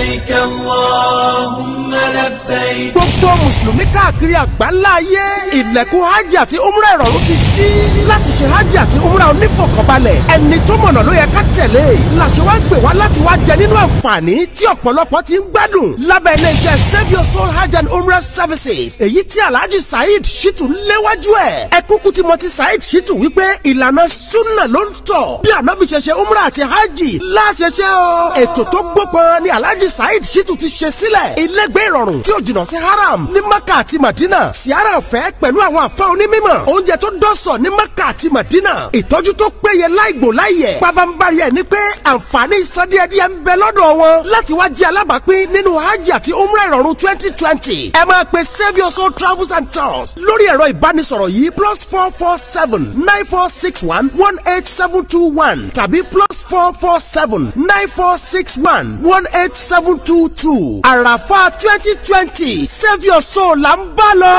لبيك اللهم لبيك. gbogbo mùsùlùmí káàkiri àgbáńlá ayé ilẹ̀kùn hajj àti umrah ìrọ̀rùn ti ṣí láti ṣe hajj àti umrah onífọ̀kànbalẹ̀ ẹni tó mọ̀nà ló yẹ ká tẹ̀lé làṣẹ wá ń gbé wá láti wá jẹ nínú àǹfààní tí ọ̀pọ̀lọpọ̀ ti ń gbádùn lábẹ́ iléeṣẹ́ Save Your Soul Hajj and Umrah Services èyí tí Alhaji Saheed Shittu léwájú ẹ̀ ẹ kúkú tí mo ti Saheed Shittu wípé ìlànà súnà ló ń tọ̀ bí ànábì ṣe ṣe umrah àti hajj láṣẹṣẹ o ètò tó gbópọn ni Alhaji Saheed Shittu ti ṣe sílẹ̀ ilégbé ìrọ̀rùn tí ò jìnnà sí haram ní Maka àti Madina siara ọ̀fẹ́ pẹ̀lú àwọn àfa onímọ̀ oúnjẹ tó dọ́sọ̀ ní Maka àti Madina ìtọ́jú tó péye láìgbò láìyẹ̀ pabambari ẹ̀ ní pé àǹfààní ìsọdíẹ̀díẹ̀ ń bẹ lọ́dọ̀ wọn láti wá jẹ́ alábàápín nínú hajj àti umrah ìrọ̀rùn 2020 ẹ máa pe Save Your Soul Travels and Tours lórí ẹ̀rọ ìbánisọ̀rọ̀ yìí +447 9461 18721 tàbí +447 9461 18722 àràfà 2020 Save Your Soul là ń bá lọ.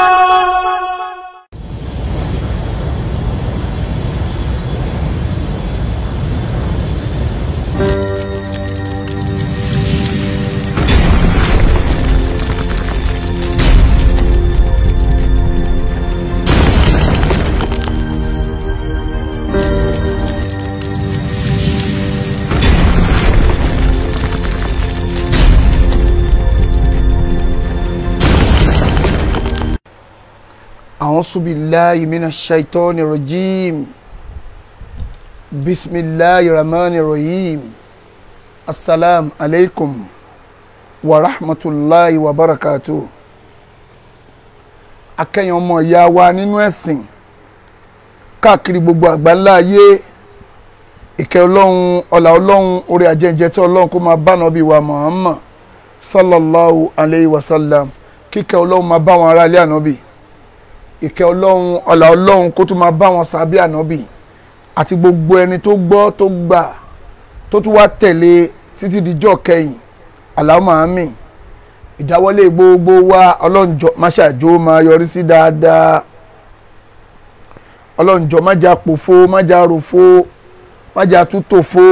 أعوذ بالله من الشيطان الرجيم بسم الله الرحمن الرحيم السلام عليكم ورحمة الله وبركاته akẹ́yìn ọmọ ìyá wa nínú ẹ̀sìn káàkiri gbogbo àgbáńlá ayé ìkẹ́ ọlọ́run ọlá ọlọ́run orí ajẹ́jẹ́ tí ọlọ́run kó máa bá Nábì wa Muhammad sallallahu alayhi wa sallam kíkẹ́ ọlọ́run máa bá wọn ará ilé ànábì ìkẹ́ ọlọ́run ọlá ọlọ́run kó tún máa bá wọn sàbí ànábì àti gbogbo ẹni tó gbọ́ tó gbà tó tún wá tẹ̀lé títí dijọ́ kẹyìn Allahumma àmín ìdáwọ́lé gbogbo wa ọlọ́njọ́ má ṣàjò máa yọrí sí dáadáa ọlọ́njọ́ má jà pòfo má jà ròfo má jà tútòfo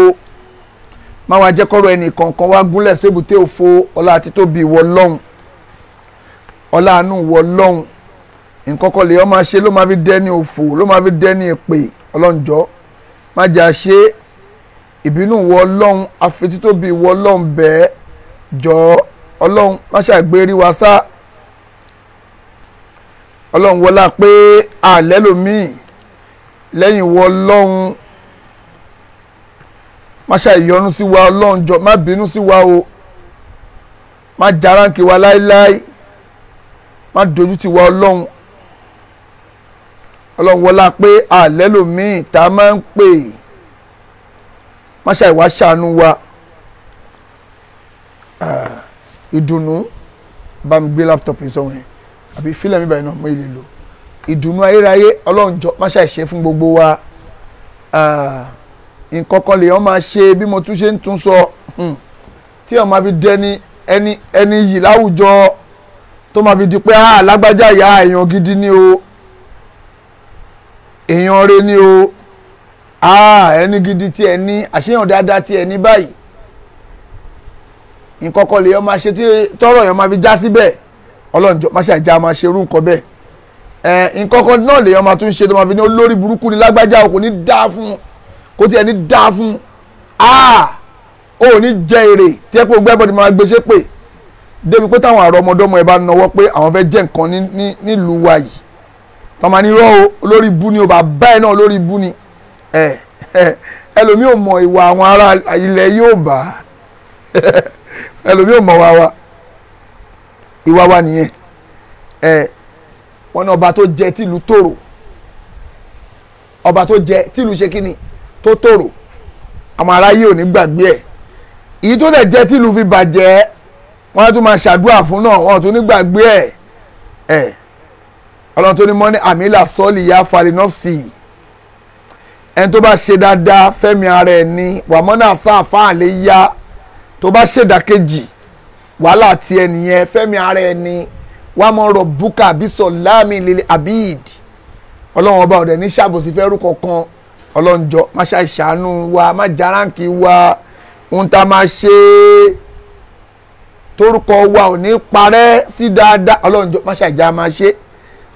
má wá jẹ́ kọ́rọ̀ ẹnì kọ̀ọ̀kan wá gúnlẹ̀ sébùté òfo ọlá àti tóbi ìwọ lọ́hùn ọlá àánú ìwọ lọ́hùn nǹkan kan lè ọ máa ṣe ló máa fi dẹ́ni òfò ló máa fi dẹ́ni èpè ọlọ́njọ́ má jà ṣe ìbínú ìwọ ọlọ́hun àfitítóbi ìwọ ọlọ́hun bẹ́ẹ̀ jọ ọlọ́hun má ṣàgbérí wa sá ọlọ́hun wọlá pé àlẹ́ lòmíì lẹ́yìn ìwọ ọlọ́hun má ṣàìyọnu sí wa ọlọ́hun jọ má bínú sí wa o má jaránkì wa láíláí má dojú ti wa ọlọ́hun ọlọ́run wọlá pé àlẹ́ lòmíì tá a máa ń pè má ṣàìwá ṣàánú wa ìdùnnú bá mi gbé láptọ̀pù yìí sọ̀rọ̀ yẹn àbí fílẹ̀ mi báyìí náà mo lè lò ìdùnnú ayérayé ọlọ́run jọ má ṣàìṣe fún gbogbo wa nǹkan kan lèèyàn máa ṣe bí mo tún ṣe ń tún sọ tí wọ́n máa fi dẹni ẹni yìí láwùjọ tó máa fi di pé lágbájá ìyá èèyàn gidi ni o èèyàn rẹ ni o ẹni gidi tí ẹ ní àṣeyàn dáadáa tí ẹ ní báyìí nǹkan kan lèèyàn máa ṣe tí tọrọ èèyàn máa fi já síbẹ̀ ọlọ́njọ́ má ṣàìjà máa ṣe irú nǹkan bẹ́ẹ̀ nǹkan kan náà lèèyàn máa tún ṣe tó máa fi ní olórí burúkú ni lágbájá o kò ní dáa fún kò tí ẹ ní dáa fún o ní jẹ èrè tí ẹ pé gbẹ́ bọ́dì máa gbéṣẹ́ pé débi pé táwọn àrọ ọmọdọ́mọ ẹ bá náwó pé àwọn fẹ́ jẹ́ nǹkan nílùú wa yìí tọ́mọ ní rọ́ o olórí ibú ni o bàbá ẹ̀ náà olórí ibú ni ẹlòmí ò mọ ìwà àwọn ará ilẹ̀ yóò bá ẹlòmí ò mọ ìwà wa nìyẹn wọn ní ọba tó jẹ tìlú tòrò ọba tó jẹ tìlú ṣe kíni tó tòrò àwọn aráyé ò ní gbàgbé ẹ̀ èyí tó dẹ̀ jẹ tìlú fi bàjẹ́ wọ́n tún máa ṣàdúrà fún náà wọ́n tún ní gbàgbé ẹ̀ ọlọ́run tó ní mọ́ ní àmìlà sọ́ọ̀lì ya farinọ́ọ̀sì ẹni tó bá ṣe dáadáa fẹ́mi ara ẹ̀ ní wàmọ́nà sáfà lè ya tó bá ṣèdàkejì wàhálà ti ẹnìyẹn fẹ́mi ara ẹ̀ ní wàá mọ̀ rọ̀ búkà bísọ̀ láàmì lílẹ̀ abid ọlọ́run ọba ọ̀dẹ̀ ní ṣàbòsí fẹ́rù kankan ọlọ́run jọ má ṣàìṣàánú wa má jaránkì wa ohun tá a máa ṣe torúkọ wa ò ní parẹ́ sí dáadáa ọlọ́run jọ má ṣàjà máa ṣe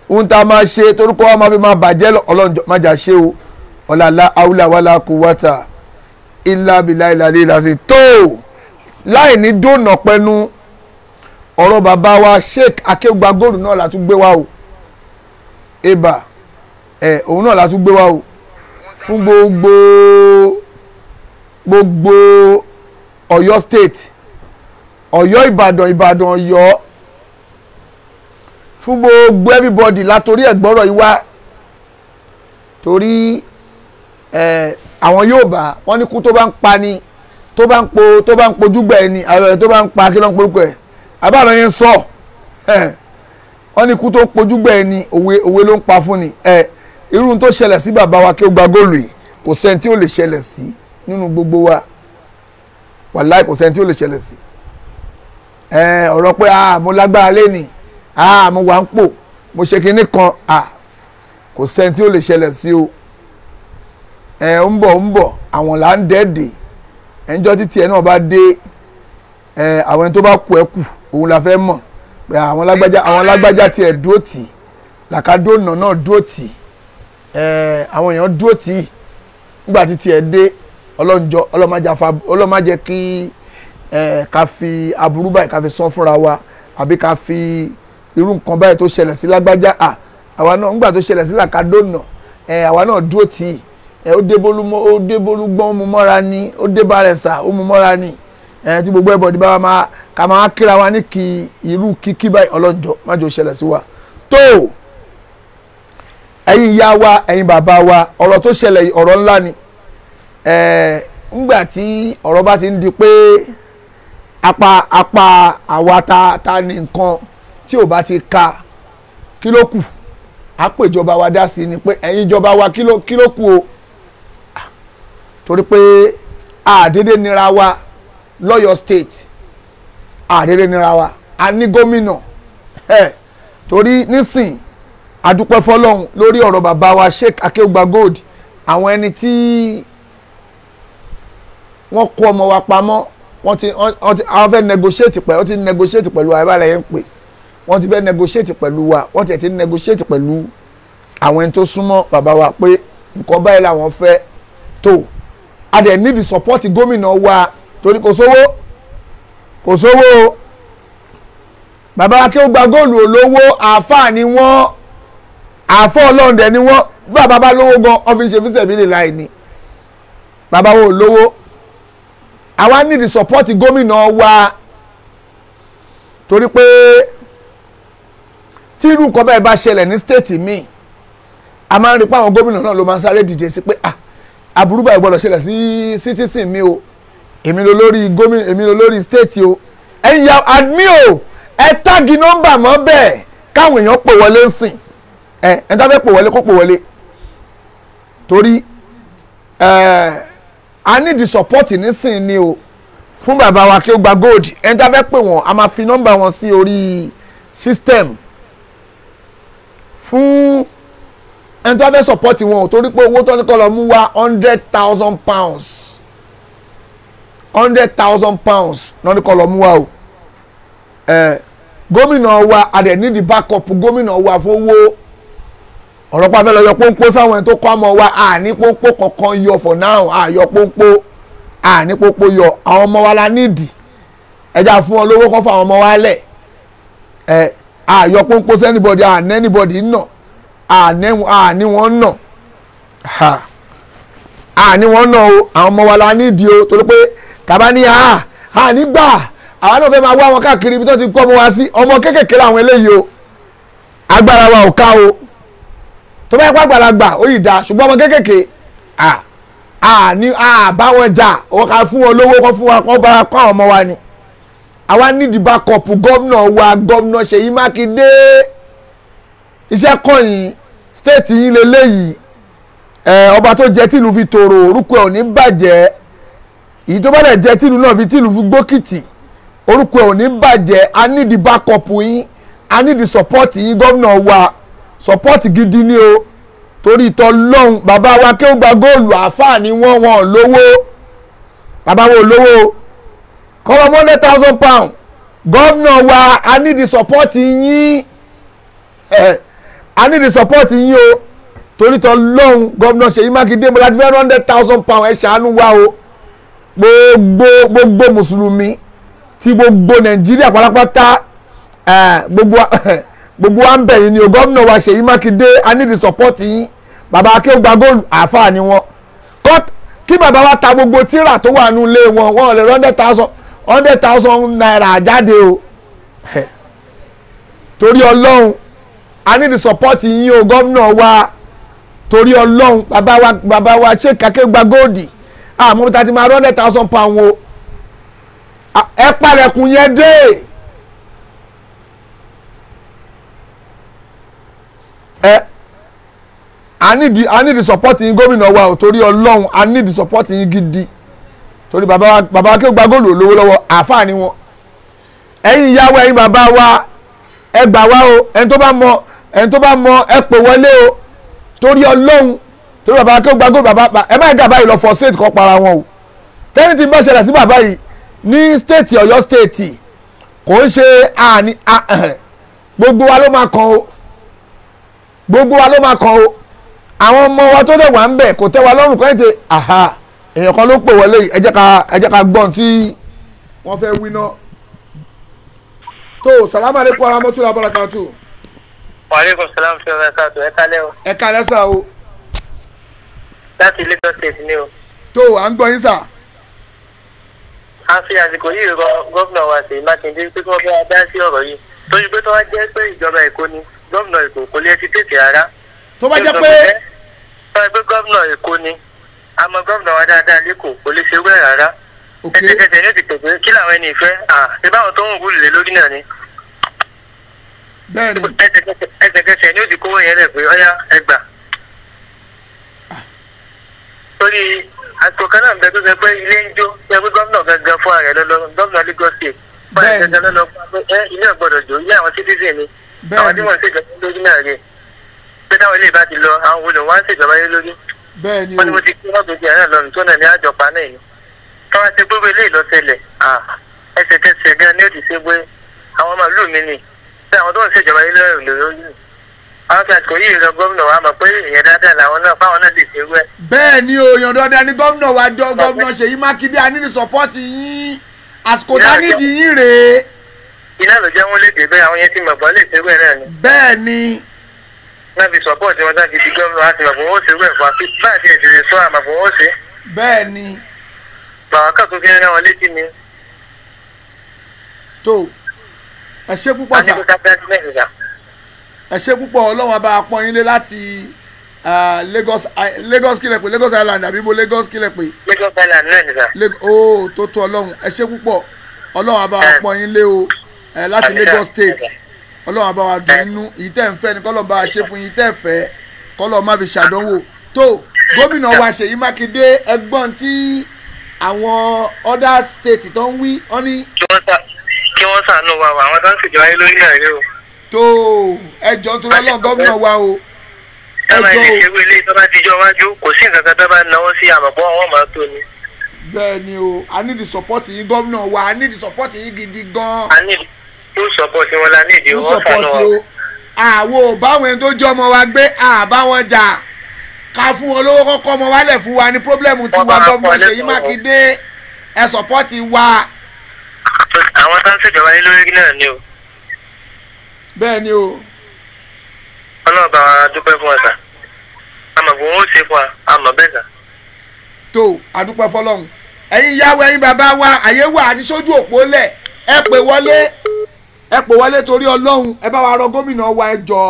ohun tá a máa ṣe torúkọ wa máa fi máa bàjẹ́ lọ ọlọ́run jọ má jà ṣe o ọ̀làlá àwùlà wàlà quwwata illa billahi ìlàlẹ́ ìlàsì tó láì ní dóònà pẹnu ọ̀rọ̀ bàbá wa Sheikh Akeugba Gold náà la tún gbé wá o eba òun náà la tún gbé wá o fún gbogbo Ọ̀yọ́ state Ọ̀yọ́ Ìbàdàn Ọ̀yọ́ fún gbogbo everybody látorí ẹ̀gbọ́rọ̀ yìí wá torí àwọn Yorùbá wọ́n ní kú tó bá ń pa ni tó bá ń pojúgbà ẹni tó bá ń pa kí ló ń porúkọ ẹ̀ àbáàrọ̀ yẹn sọ wọ́n ní kú tó ń pojúgbà ẹni òwe ló ń pa fún ni irú tó ṣẹlẹ̀ sí bàbá wa Akeugba Gold yìí kò sẹ́ni tí ó lè ṣẹlẹ̀ sí nínú gbogbo wa wàláì kò sẹ́ni tí ó lè ṣẹlẹ̀ sí ọ̀rọ̀ pé mo lágbára lẹ́nìí mo wà ń pò mo ṣe kinní kan kò sẹ́ni tí ó lè ṣẹlẹ̀ sí o ń bọ̀ àwọn là ń dẹ́ẹ̀dẹ̀ ẹnjọ́ títí ẹ náà bá dé àwọn ẹni tó bá kú ẹ kù òun la fẹ́ mọ̀ pé àwọn lágbájá tiẹ̀ dúró tì làkàdónà náà dúró tì àwọn èèyàn dúró tì nígbà títí ẹ dé ọlọ́màjẹ kí ká fi aburú báyìí ká fi sán fúnra wa àbí ká fi irú nǹkan báyìí tó ṣẹlẹ̀ sí lágbájá àwa náà nígbà tó ṣẹlẹ̀ sí làkàdónà àwa náà dúró tì ó dé bólú gbọ́n mu mọ́ra ni ó dé bárẹ̀sà ó mu mọ́ra ni tí gbogbo ẹ̀bọ̀dì bá wa ká máa kíra wa ní kí irú kíkí báyìí ọlọ́jọ́ má jò ṣẹlẹ̀ sí wa tó ẹ̀yin ìyá wa ẹ̀yin bàbá wa ọ̀rọ̀ tó ṣẹlẹ̀ ọ̀rọ̀ ńlá ni ńgbà tí ọ̀rọ̀ bá ti ń di pé apá àwa ta ní nǹkan tí ò bá ti ka kí ló kù á pè ìjọba wa dá sí ni pé ẹ̀yin ìjọba wa kí ló kù o torí pé àdédé nira wa lọ́yọ̀ state àdédé nira wa a ní gómìnà torí nísìn adúpẹ́ fọlọ́hún lórí ọ̀rọ̀ bàbá wa Sheikh Akeugba Gold àwọn ẹni tí wọ́n kó ọmọ wa pamọ́ àwọn fẹ́ negotiate pẹ̀lú wa ìbára yẹn ń pè wọ́n ti fẹ́ negotiate pẹ̀lú wa wọ́n ti negotiate pẹ̀lú àwọn ẹni tó súnmọ́ bàbá wa pé nǹkan báyìí làwọn fẹ́ tó a dẹ̀ need support gómìnà wa torí kò sówó bàbá Akeugba Gold olówó àáfàá ni wọ́n àáfàá Ọlọ́run dẹ̀ ni wọ́n bàbá bá lówó gan wọ́n fi ń ṣe fíṣẹ̀ bí lè láì ní bàbá wo olówó àwa need support gómìnà wa torí pé tí irú nǹkan bẹ́ẹ̀ bá ṣẹlẹ̀ ní stéètì míì a máa ń rí pé àwọn gómìnà náà ló máa ń sáré dìde sí pé aburú báyìí gbọ́dọ̀ ṣẹlẹ̀ sí citizen mi o èmi ló lórí gómìnà èmi ló lórí stéètì o ẹ̀yin ya admi o ẹ tági nọ́mbà mọ́ bẹ́ẹ̀ káwọn èèyàn pè wọlé ń sìn ẹ tá fẹ́ pè wọlé kó pè wọlé torí a need the support nísìn ni o fún bàbá wa Akeugba Gold ẹ tá fẹ́ pè wọ́n a máa fi nọ́mbà wọn sí orí system fún ẹni tó fẹ́ support wọn ò torí pé owó tó ní kọ́ lọ mú wá £100,000 náà ní kọ́ lọ mú wá o gómìnà wa adẹ̀ ní the backup gómìnà wa fowó ọ̀rọ̀ pa fẹ́ lọ yọ pọ́npọ́ sáwọn ẹni tó kọ́ ọmọ wa àní pọ́npọ́ kankan yọ for now àyọ pọ́npọ́ àní pọ́npọ́ yọ àwọn ọmọ wa la nídìí ẹja fún wọn lówó kọ́ fún àwọn ọmọ wa lẹ̀ àyọ pọ́npọ́ sí anybody àní anybody náà àní wọn náà àní wọn náà o àwọn ọmọ wa la nídìí o torí pé tàbá ní àní gbà àwọn náà fẹ́ máa wá wọn káàkiri ibi tó ti kọ́ ọmọ wa sí ọmọ kéékèèké làwọn eléyìí o agbára wa ò ká o tó bá yẹ kó àgbàlagbà ó yìí da ṣùgbọ́n ọmọ kéékèèké bá wọn jà wọn ká fún wọn lówó kó fún wa kó bá kó àwọn ọmọ wa ni àwa nídìí backup gómìnà wa gómìnà Ṣèyí Mákindé iṣẹ́ kọ́yìn stéètì yín lélẹ́yìí ọba tó jẹ́ tìlú fi tòrò orúkọ ẹ̀ ò ní bàjẹ́ èyí tó bá dẹ̀ jẹ́ tìlú náà fi tìlú fi gbókìtì orúkọ ẹ̀ ò ní bàjẹ́ a nídìí backup yín a nídìí support yín gómìnà wa support gidi ni o torí ìtọ́ lọ́hùn bàbá wa Akeugba Gold àáfàá ni wọ́n lówó bàbá wo lówó kọ́lọ́ £100,000 gómìnà wa a need the support yín a need the support yín o torí tọ́ lọ́hùn gómìnà Ṣèyí Mákindé mo láti fẹ́ £100,000 ẹ ṣàánú wa o gbogbo mùsùlùmí ti gbogbo Nàìjíríà pátápátá gbogbo wa ń bẹ̀ yín ni o gómìnà wa Ṣèyí Mákindé a need the support yín bàbá Akéwùgbà Gold àáfàá ni wọn kí bàbá wa ta gbogbo tíra tó wà nínú ilé wọn lè £100,000 naira jáde o torí ọlọ́run a need the support yín o gómìnà wa torí ọlọ́run bàbá wa Sheikh Akéwùgbà Gold àmọ́ bí ta ti máa £100,000 o ẹ parẹ́kùn yẹn dé I need the support yín gómìnà wa o torí ọlọ́run I need the support yín gidi torí bàbá Akéwùgbà Gold olówó lọ́wọ́ àáfàá ni wọn ẹ̀yin ìyàwó ẹ̀yin bàbá wa ẹ gbà wá o ẹni tó bá mọ ẹ pè wọlé o torí ọlọ́run torí bàbá Akéwùgbà Gold bàbá ẹ má gà báyìí lọ fọ state kan para wọn o tẹ́ni tí bá ṣẹlẹ̀ sí bàbá yìí ní state Ọ̀yọ́ state kò ń ṣe àní gbogbo wa ló máa kàn o gbogbo wa ló máa kàn o àwọn ọmọ wa tó dẹ̀ wà ń bẹ̀ kò tẹ́ wa lọ́rùn kọ́ ètè èèyàn kan ló pè wọlé yìí ẹ jẹ́ ká gbọ́n tí wọ́n fẹ́ wí náà. tó salamu aleykum warahmatullahi wabarakatuh. wa aleykum salaam ṣe ọ̀rẹ́ ká tó ẹ kálẹ́ o. ẹ kálẹ́ sà o. láti Lagos state ni o. tó à ń gbọ́ yín sà. a fi àsìkò yìí rọ gómìnà wa Ṣèyí Mákindé pé kí wọ́n bá dá sí ọ̀rọ̀ yìí torí pé tó wá jẹ́ pé ìjọba Èkó ni gómìnà Èkó kò lè ti tètè rárá. tó bá jẹ́ pé gómìnà Èkó ni àmọ́ gómìnà wa dáadáa lẹ́kọ̀ọ́ kò lè ṣe wẹ́ẹ̀ rárá. ẹsẹ̀kẹsẹ̀ ní ó ti pèpè kí làwọn ẹni ìfẹ́ ṣe báwọn tó ń wúlò lé lórí náà ni. bẹ́ẹ̀ni ẹsẹ̀kẹsẹ̀ ní ó ti kówó yẹn lẹ̀ pé ọ̀yá ẹgbà. torí àsìkò kan náà ń bẹ tó ṣe pé ilé ń jó ṣe pé gómìnà gangan fún ààrẹ lọ́lọ́ gómìnà Lagos state fún ààrẹ gangan lọ́lọ́ pé ilé ọ̀gbọ́dọ̀ jò ilé àwọn citizen ni àwọn tí wọ́n ń ṣèjọba lórí náà rè pé táwọn ilé ìbá ti lọ àwọn olùwọ́n wá ń ṣèjọba lé lórí. bẹ́ẹ̀ni wọ́n ní mo ti kí wọ́n gbèjì àárẹ̀ lọ́nà tó náà ní àjọpá náà ni káwá ṣe gbogbo ilé ìlọsẹlẹ̀ ẹsẹ̀kẹsẹ̀ gan ni ó ti ṣe pé àwọn màálù mi nì pé àwọn tó ń ṣèjọba ilé ìlú àwọn fi àsìkò yìí lọ gómìnà wa mọ̀ pé ìyẹn dáadáa làwọn náà fáwọn náà lè ṣe wẹ́. bẹ́ẹ̀ ni o yàn dandan ni gómìnà wa jọ gómìnà Ṣèyí Mákindé a nídìí sọ́pọ́ọ̀tì yín àsìkò tá nídìí yín rèé. iná ló jẹ́ wọ́n lè dé bẹ́ẹ̀ àwọn yẹn ti mọ̀ bọ́ lè ṣe wẹ́ náà ni. bẹ́ẹ̀ ni. náà fi sọ́pọ́ọ̀tì wọn sáà ti di gómìnà àti mọ̀ fún wọn ó ṣe wẹ́ fún wa báyìí ti ẹ̀jẹ̀ sọ àmọ̀ fún wọn ó ṣe. bẹ́ẹ̀ ni. bàbá kan tó fi rán wọn létí ni. tó ẹ ṣe púpọ̀ sà ẹ ṣe púpọ̀ ọlọ́run abá apọ́n yín lé láti Lagos kílẹ̀ pé Lagos Island àbí bo Lagos kílẹ̀ pé. Lagos Island náà ni sà. ó tó tó ọlọ́run ẹ ṣe púpọ̀ ọlọ́run abá apọ́n yín lé o láti Lagos State ọlọ́run abá wa dùn inú èyí tẹ́ ń fẹ́ ni kọ́lọ́ bá a ṣe fún yín tẹ́ fẹ́ kọ́lọ́ má fi ṣàdánwò tó gómìnà wa Ṣèyí Mákindé ẹgbọ́n tí àwọn other state tó ń wí ọ́ ní. kí wọ́n ṣàánú wa àwọn tó ń ṣèjọba yín lórí náà rí o. tó ẹjọ́ tó lọ́lọ́ gómìnà wa o. ẹjọ́ o ilé ìṣèwé ilé tó bá dijọ́ wájú kò sí nǹkan kan tó bá náwó sí àmọ̀pọ̀ wọn máa tó ni. bẹ́ẹ̀ ni o I need the support yín gómìnà wa I need the support yín gidi gan. I need full support wọn la ní ìdí wọn ṣàánú wa. àwo báwọn ẹni tó jọ ọmọ wa gbé àbáwọn jà ká fún wọn lówó kọ́kọ́ ọmọ wálẹ̀ fún wa ní pọ́blẹ́mù tí wa gómìnà Ṣèyí Mákindé ẹ sọ́pọ́tì wa. àwọn tó ń ṣèjọba yín lórí náà ni o. bẹ́ẹ̀ ni o. ọlọ́ọ̀bà wa dúpẹ́ fún wa sà àmọ̀ fún wọn ó ṣe fún wa àmọ̀ bẹ́ẹ̀ sà. tó adúpẹ́ fọlọ́run ẹ̀yin yáwó ẹ̀yin bàbá wa àyè wà àti sójú òpó lẹ̀ ẹ pè wọlé torí ọlọ́run ẹ bá wa rọ gómìnà wa ẹ jọ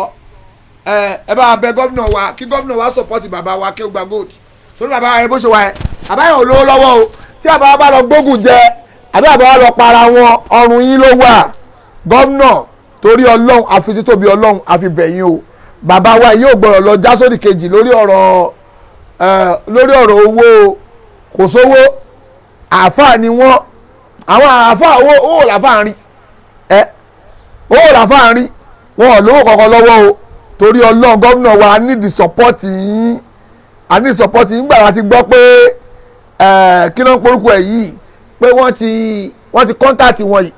ẹ bá wa bẹ gómìnà wa kí gómìnà wa sọpọ́tì bàbá wa Akéwùgbà Gold torí bàbá wa yẹ bó ṣe wà ẹ bàbá yẹn ò lówó lọ́wọ́ o tí bàbá wa bá lọ gbógun jẹ àbí bàbá wa lọ para wọn ọrùn yín ló wà gómìnà torí ọlọ́run àfi títóbi ọlọ́run àfi bẹ̀yìn o bàbá wa yóò gbọ́dọ̀ lọ já sódì kejì lórí ọ̀rọ̀ owó kò sówó àáfàá ni wọ́n àwọn àáfàá owó làáfàá ń rí owó làáfàá ń rí wọn ò lówó kankan lọ́wọ́ o torí ọlọ́run gómìnà wa need support yín gbà wá ti gbọ́ pé kí ló ń porúkọ ẹ̀ yìí pé wọ́n ti kọ́ńtàtì wọn yìí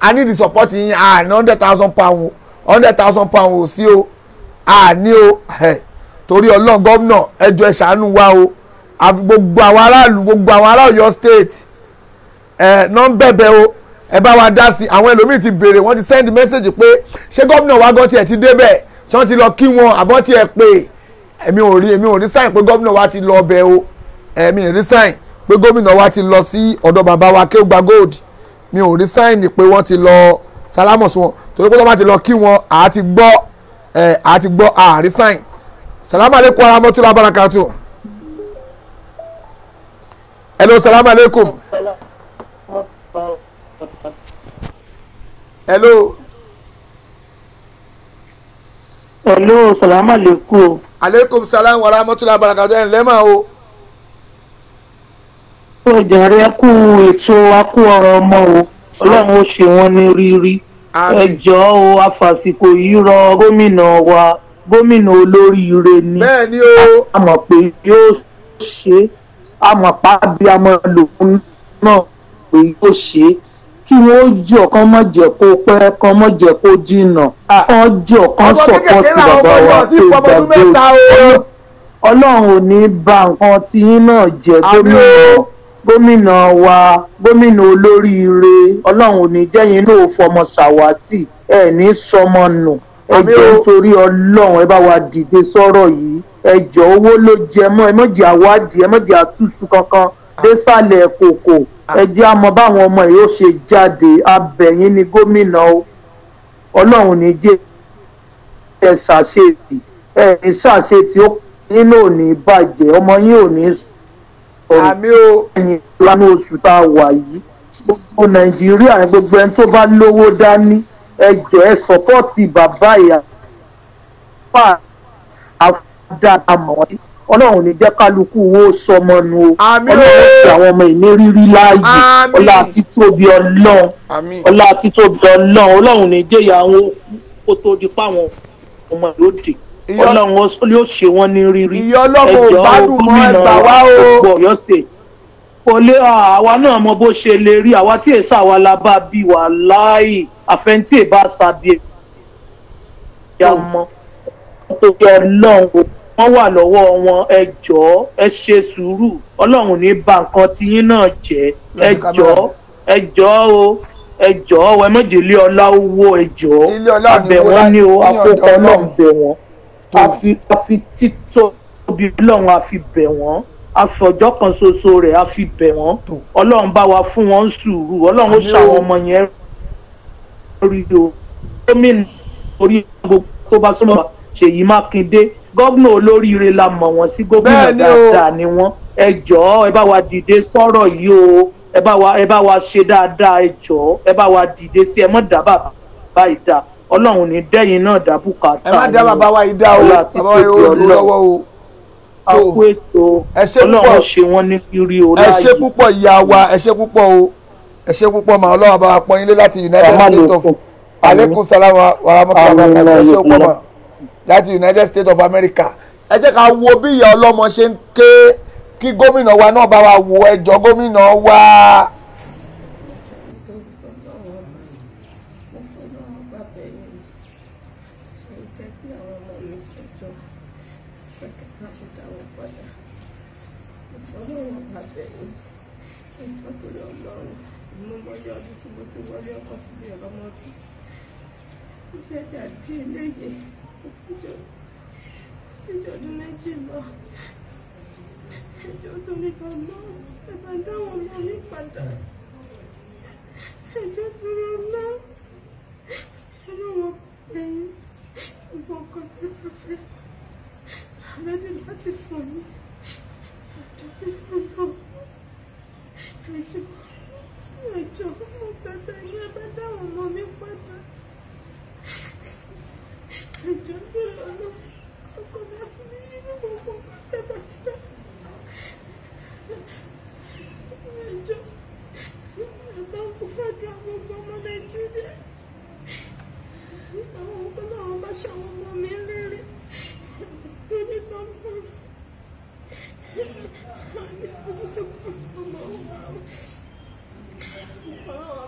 I need the support yín ní £100,000 £100,000 ò sí o ní o torí ọlọ́run gómìnà ẹjọ́ ẹ ṣàánú wa o àfi gbogbo àwọn aráàlú gbogbo àwọn ará Ọ̀yọ́ state náà ń bẹ̀bẹ̀ o ẹ bá wa dá sí àwọn ẹlòmíì ti béèrè wọ́n ti send message pé ṣé gómìnà wa gan tiẹ̀ ti débẹ̀ ṣé wọ́n ti lọ kí wọn àbọ̀ tiẹ̀ pé èmi ò rí sign pé gómìnà wa ti lọ ọbẹ̀ o èmi ò rí sign pé gómìnà wa ti lọ sí ọ̀dọ̀ bàbá wa Akeugba Gold mi ò rí sign pé wọ́n ti lọ sálámọ̀ sí wọn torí pé wọ́n bá ti lọ kí wọn àti gbọ́ àárí sign. Salamu alaikum warahmatullahi wabarakatuh. Hello, salamu alaikum. Hello. Hello, salamu alaikum. Alaikum salam warahmatullahi wabarakatuh. Ẹ ǹlẹ́ mà o. Ó jàre kú ètò akú ọ̀rọ̀ ọmọ o. Ọlọ́run ó ṣe wọ́n ní rírí. Ẹ jọ̀ọ́ o, afàsìkò yìí rọ gómìnà wa. Gómìnà olóríire ni a mọ̀ pé yóò ṣe a mọ̀ pábí a mọ̀ lòun náà pé yóò ṣe kí wọ́n jọ kán mọ̀ jẹ́ kó pẹ́ kán mọ̀ jẹ́ kó jìnnà kán jọ kán sọ̀pọ̀ tí bàbá wa tó gbàgbé Ọlọ́run ò ní bà nǹkan tí yín náà jẹ́ gómìnà wa gómìnà olóríire Ọlọ́run ò ní jẹ́yìn náà fọmọ ṣàwátì ẹ̀ ní sọmọ nù. Ẹjọ́ nítorí Ọlọ́run ẹ bá wa dìde sọ̀rọ̀ yìí ẹjọ́ owó ló jẹ mọ́ ẹ mọ̀jẹ̀ àwádìí ẹ mọ̀jẹ̀ àtúnṣu kankan désàlẹ̀ kòkò ẹjẹ́ àmọ́ báwọn ọmọ yìí ó ṣe jáde abẹ̀yìn ni gómìnà o Ọlọ́run ní jẹ́ ẹ ṣàṣetì ẹ ní ṣàṣetì ó nínú ò ní bàjẹ́ ọmọ yín ò ní sọ̀rọ̀ ẹ̀yìn ìlànà oṣù tá a wà yìí gbogbo Nàìjíríà ní gbogbo ẹni tó bá lówó dání ẹjọ́ ẹ sọpọ́ọ̀tì bàbá ìyá fà àfọdà àmọ́ sí Ọlọ́run ní jẹ́ kálukú wo sọmọ nu o Ọlọ́run sì àwọn ọmọ ìní rírí láàyè ọlá àti tóbi Ọlọ́run Ọlọ́run ní jẹ́ ìyàwó kó tó di páwọn ọmọ lóde Ọlọ́run yóò ṣe wọ́n ní rírí ẹjọ́ gómìnà wa Ọ̀yọ́ state olè àwa náà mọ bó ṣe lè rí àwa tí èsà àwa la bá bí wà láì àfẹntì ìbá sàbí ìyá ọmọ tó yẹ Ọlọ́run wọ́n wà lọ́wọ́ wọn ẹ jọ̀ọ́ ẹ ṣe sùúrù Ọlọ́run ní bà nǹkan tiyín náà jẹ́ ẹ jọ̀ọ́ o ẹ jọ̀ọ́ ẹ mọ̀jẹ̀lé ọlá owó ẹ jọ̀ọ́ abẹ̀ wọ́n ní o àkókò Ọlọ́run bẹ̀ wọ́n àfi títóbi Ọlọ́run àfi bẹ̀ wọ́n àfọ̀jọ́ kan ṣoṣo rẹ̀ a fi bẹ̀ wọ́n Ọlọ́run bá wa fún wọn sùúrù Ọlọ́run ó ṣàwọn ọmọ yẹn rí o gómìnà orí gbogbo tó bá súnmọ́ Ṣèyí Mákindé gómìnà olóríire la mọ̀ wọ́n sí gómìnà dáadáa ni wọ́n ẹ jọ̀ọ́ ẹ bá wa dìde sọ̀rọ̀ yìí o ẹ bá wa ṣe dáadáa ẹ jọ̀ọ́ ẹ bá wa dìde sí ẹ mọ̀ dá bàbá ìdá Ọlọ́run ní dẹ́yìn náà dá bùkátà ẹ má dá bàbá wa ìdá o bàbá wa yóò lọ́wọ́ o àpò ètò Ọlọ́run ṣe wọ́n ní kiri o láàyè. ẹ ṣé púpọ̀ ìyá wa ẹ ṣé púpọ̀ o ẹ ṣé púpọ̀ mà Ọlọ́run bá wa pọ́n yín lé láti United States of aleykum salam wa rahmatullahi wa barakatuh ẹ ṣé púpọ̀ mà láti United States of America ẹ jẹ́ ká wo bí ìyá ọlọ́mọ ṣe ń ké kí gómìnà wa náà bá wa wo ẹjọ́ gómìnà wa. Ọdún méjì lọ ẹjọ́ tó ní kan náà ẹ bá dáwọn ọmọ mi padà ẹjọ́ tó rọ náà ẹjọ́ wọn pẹ̀yìn gbogbo ọkọ̀ tí wọ́n fẹ́ àrẹ́dì láti fún mi ẹjọ́ tó rọ náà ẹjọ́ mo bẹ̀bẹ̀ ní ẹ bá dáwọn ọmọ mi padà ẹjọ́ tó rọ náà.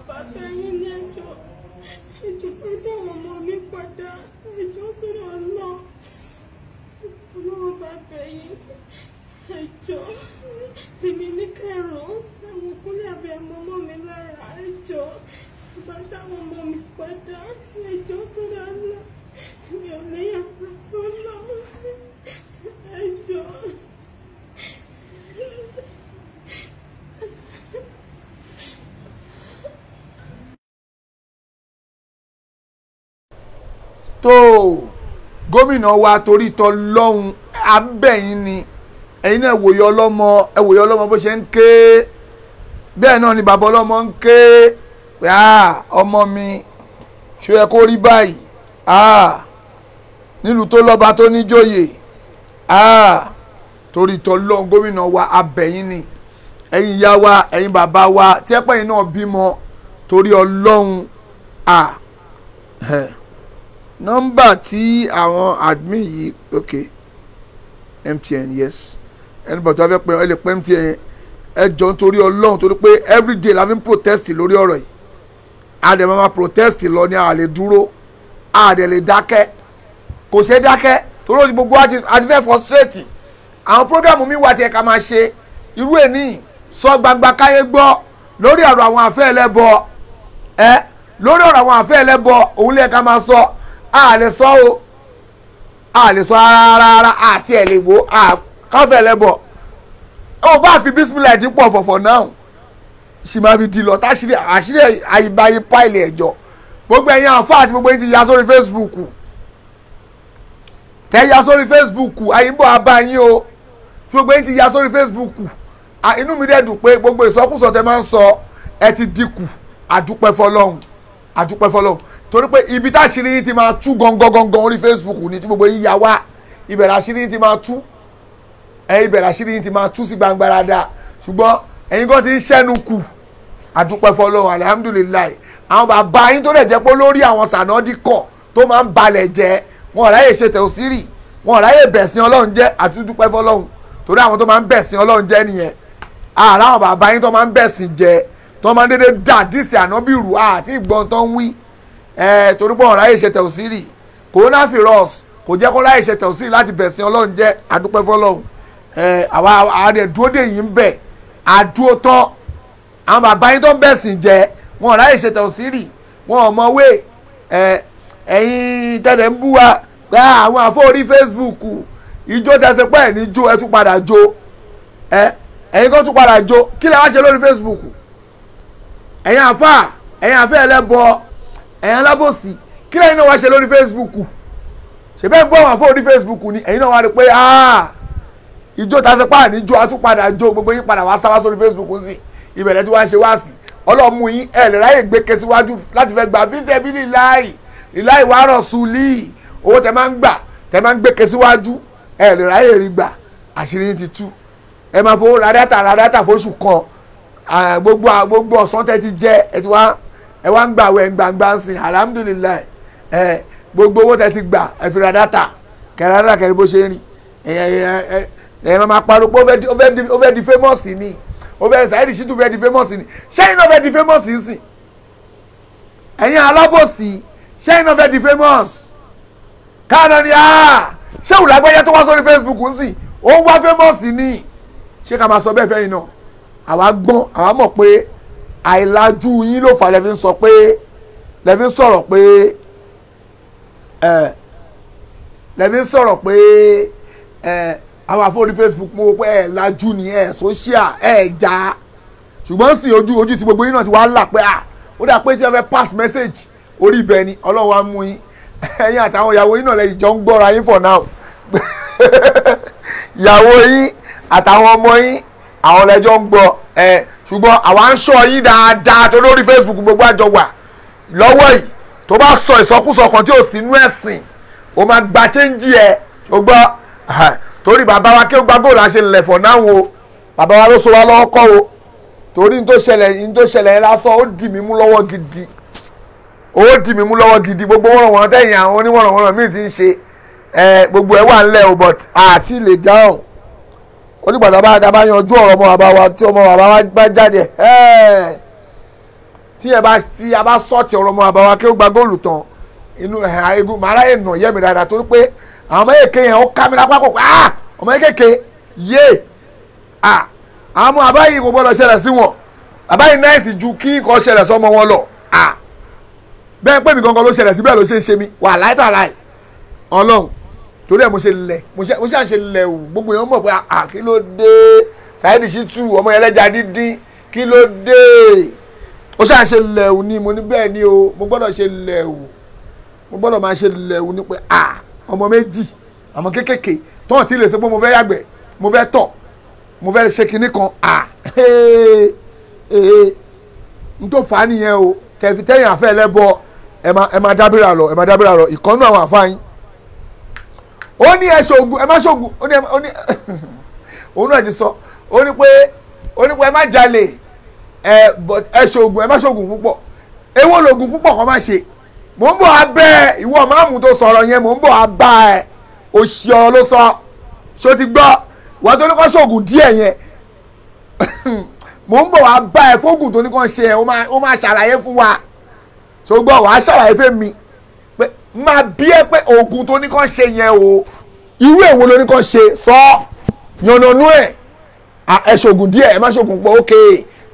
bàbá yín ní ẹjọ́ pé dáwọn ọmọ mi padà ẹjọ́ pé ọlọ́ ọlọ́wọ́ bàbá yín ẹjọ́ tèmi ní kẹrọ àwọn kúnlẹ̀ abẹ́ ọmọ mi lára ẹjọ́ bá dáwọn ọmọ mi padà ẹjọ́ pé ọlọ́ mi ò léyàn ọlọ́ ẹjọ́. tó gómìnà wa torí tọ lọ́hùn abẹ́yìn ni ẹ̀yin náà wòye ọlọ́mọ bó ṣe ń ké bẹ́ẹ̀ náà ni bàbá ọlọ́mọ ń ké pé ọmọ mi ṣó yẹ kó rí báyìí nílùú tó lọ́ba tó níjòyè torí tọ lọ́hùn gómìnà wa abẹ́yìn ni ẹ̀yin ìyá wa ẹ̀yin bàbá wa tí ẹ̀pẹ́ yìí náà bímọ torí ọlọ́hun nọ́mbà tí àwọn admin yìí MTN yes anybody tó fẹ́ pé ẹ lè pẹ́ MTN ẹ jọ nítorí ọlọ́run torí pé everyday la fi ń protest lórí ọ̀rọ̀ yìí àdè máa protest lọ ní àlè dúró àdè lè dákẹ́ kò ṣe dákẹ́ torí ó ti gbogbo àti fẹ́ frustrate àwọn programu mi wà tí ẹ ká máa ṣe irú ẹ̀ ní sọ gbangba káyé gbọ́ lórí ọ̀rọ̀ àwọn àfẹ́ ẹlẹ́bọ lórí ọ̀rọ̀ àwọn àfẹ́ ẹlẹ́bọ òun lè ká máa sọ a lè sọ o a lè sọ rárá àti ẹ̀ lè wo káfẹ́ ẹlẹ́bọ ó bá fi bísímìlà dípò fọ̀fọ̀ náà sì máa fi di lọ táṣírí àṣírí àyíbáyé páìlì ẹ̀jọ̀ gbogbo ẹ̀yin àǹfà àti gbogbo ẹ̀yin ti ya sórí Facebook tẹ́ ya sórí Facebook àyíbọ̀ abáyín o tí gbogbo ẹ̀yin ti ya sórí Facebook inú mi dẹ̀ dùn pé gbogbo ìsọkúsọ tẹ́ máa ń sọ ẹ ti dínkù àdúpẹ́ fọlọ́hun torí pé ibi táṣírí yín ti máa tú gangan orí Facebook ní tí gbogbo yín ya wá ìbẹ̀rẹ̀ àṣírí yín ti máa tú ìbẹ̀rẹ̀ àṣírí yín ti máa tú sí gbangba dáadáa ṣùgbọ́n ẹ̀yin kan ti ń ṣẹ́nu kù àdúpẹ́ fọlọ́hun alihamudulilayi àwọn bàbá yín tó dẹ̀ jẹ́ pé lórí àwọn sànádì kọ̀ tó máa ń balẹ̀ jẹ́ wọn ráyè ṣe tẹ̀síìrì wọn ráyè bẹ̀sìn ọlọ́run jẹ́ àtúndúpẹ́ fọlọ́hun torí àwọn tó máa ń bẹ̀sìn ọlọ́run jẹ́ nìyẹn àrà àwọn bàbá yín tó máa ń bẹ̀sìn jẹ́ tó máa ń dédé dà díìsì ànábìrù àti ìgbọ́n tó ń wí torí pé wọn ráyè ṣe tẹ̀síìrì coronavirus kò jẹ́ kó ráyè ṣe tẹ̀síìrì láti bẹ̀sìn ọlọ́run jẹ́ àdúpẹ́ fọlọ́hun àwa àdè dúró dè yín bẹ̀ àdúró tán àwọn bàbá yín tó ń bẹ̀sìn jẹ́ wọn ráyè ṣe tẹ̀síìrì wọn ò mọ̀wé ẹ̀yin tẹ̀lé ń bú wa pé àwọn àfọ orí Facebook ìjó tẹsẹ̀ pẹ́ ẹ̀ ní jó ẹ tún padà jó ẹ̀yin kan tún padà jó kí lè wá ṣe lórí Facebook ẹ̀yin àfẹ́ ẹlẹ́bọ ẹ̀yin alábòsí kí lẹ́yìn náà wá ṣe lórí Facebook ṣèbẹ́ ń bọ́ àwọn àfọ orí Facebook ni ẹ̀yin náà wá rí pé ìjó tẹsẹ̀ pẹ́ ẹ̀ ní jó ẹ tún padà jó gbogbo yín padà wá sáwá sórí Facebook sí ìbẹ̀rẹ̀ tí wọ́n ṣe wá sí ọlọ́mú yín ẹ̀ lè ráyè gbé ke síwájú láti fẹ́ gbà fífẹ́ bí ìláì wà rọ̀ sùlì owó tẹ máa ń gbà tẹ máa ń gbé ke síwájú ẹ lè ráyè rí gbà àṣírí yín ti tú ẹ máa fowó ra dátà fóṣù kan gbogbo ọ̀sán tẹ ti jẹ ẹ wá ń gbà wẹ̀ gbangba ń sìn alhamdulilayi gbogbo owó tẹ ti gbà ẹ fi ra dátà kẹrẹ bó ṣe ń rìn ẹ máa pariwo pé ó fẹ́ di famous ni ó fẹ́ Saheed Shittu fẹ́ di famous ni ṣẹ́yìn náà fẹ́ di famous ń sìn ẹ̀yin alábòsí ṣẹ́yìn náà fẹ́ di famous káàná ni ṣé òlágbẹ́yẹ tó wá sórí Facebook ń sìn ó wá famous ni ṣé ká máa sọ bẹ́ẹ̀ fẹ́yìn náà àwa gbọ́n àwa mọ̀ pé àìlájú yín ló fà lẹ́fi ń sọ pé lẹ́fi ń sọ̀rọ̀ pé àwọn àfọwọ́rí Facebook mo pé ẹ̀ lajú ni ẹ̀ social ẹ̀ já ṣùgbọ́n sì ojú tí gbogbo yín náà ti wá là pé ó dà pé tí wọ́n fẹ́ pass message orí ibẹ̀ ni Ọlọ́run wa mú yín ẹ̀yin àtàwọn ìyàwó yín náà lẹ́yìn jọ ń gbọ́ra yín for now ìyàwó yín àtàwọn ọmọ yín àwọn lẹ́jọ́ ń gbọ́ ṣùgbọ́n àwa ń sọ yín dáadáa tó lórí Facebook gbogbo àjọ wà lọ́wọ́ yìí tó bá sọ ìsọkúsọ kan tí ò sí inú ẹ̀sìn ó máa gba chéńjì ẹ̀ ṣùgbọ́n torí bàbá wa kí ó gbá góòlù àṣẹ ńlẹ̀ for now o bàbá wa ló so wa lọ́wọ́ kọ́ o torí n tó ṣẹlẹ̀ lásán ó dì mí mú lọ́wọ́ gidi gbogbo wọ́nrọ̀wọ́nrọ̀ tẹ̀yìn àwọn oníwọ̀nrọ̀wọ́nrọ̀ míì ti ń ṣe gbogbo ẹ̀ wà ńlẹ̀ o but àti lè dáhùn ó nígbà tá a bá yanjú ọ̀rọ̀ ọmọ bàbá wa tí ọmọ bàbá wa bá jáde tí a bá sọ́ọ̀tì ọ̀rọ̀ ọmọ àbáwá kí ó gba góòlù tán inú egun màrá yẹn nà yẹ́ mi dáadáa torí pé àwọn ọmọ èké yẹn ó ká mi lápá kò pé ọmọ kékeré yé àwọn ọmọ àbáyé kò gbọ́dọ̀ ṣẹlẹ̀ sí wọn àbáyé náìsì ju kí nǹkan ṣẹlẹ̀ sọmọ wọn lọ bẹ́ẹ̀ pé mi gangan ló ṣẹlẹ̀ sí bẹ́ẹ̀ ló ṣe ń ṣe mi wà láìta láì ọlọ́run torí ẹ̀ mo ṣe lẹ̀ mo ṣe à ń ṣe lẹ̀ wù gbogbo èèyàn mọ̀ pé kí ló dé Saheed Shittu ọmọ ẹlẹ́ja dídín kí ló dé ó ṣe à ń ṣe lẹ̀ wù ni mo ní bẹ́ẹ̀ ni o mo gbọ́dọ̀ ṣe lẹ̀ wù mo gbọ́dọ̀ máa ṣe lẹ̀ wù ni pé ọmọ méjì àmọ́ kékèké tọ́wọ́n tí lè ṣe pé mo fẹ́ yàgbẹ́ mo fẹ́ tọ̀ mo fẹ́ ṣe kinní kan n tó fà á nìyẹn o tẹ̀fí tẹ́yìn àfẹ́ lẹ́bọ ẹ máa dábìrà lọ ìkọ́nú àwọn àfáàyín ó ní ẹ ṣoògùn ẹ má ṣoògùn ó ní òun náà ti sọ ó ní pé ẹ má jalè ẹ ṣoògùn ẹ má ṣoògùn púpọ̀ èwo lògùn púpọ̀ kan má ṣe mò ń bọ̀ abẹ́ ìwọ máàmù tó sọ̀rọ̀ yẹn mò ń bọ̀ abá ẹ̀ òṣì ọ̀rọ̀ ló sọ ṣó ti gbọ́ wọ́n tó ní kọ́ ṣoògùn díẹ̀ yẹn mò ń bọ̀ wá bá ẹ fóògùn tó ní kàn ṣe ẹ ó máa ṣàlàyé fún wa ṣùgbọ́n wàá ṣàlàyé fún mi pé máa bí ẹ pé oògùn tó ní kàn ṣe yẹn o irú èwo ló ní kàn ṣe sọ yànnànú ẹ ẹ ṣoògùn díẹ̀ ẹ má ṣoògùn pọ̀ ókè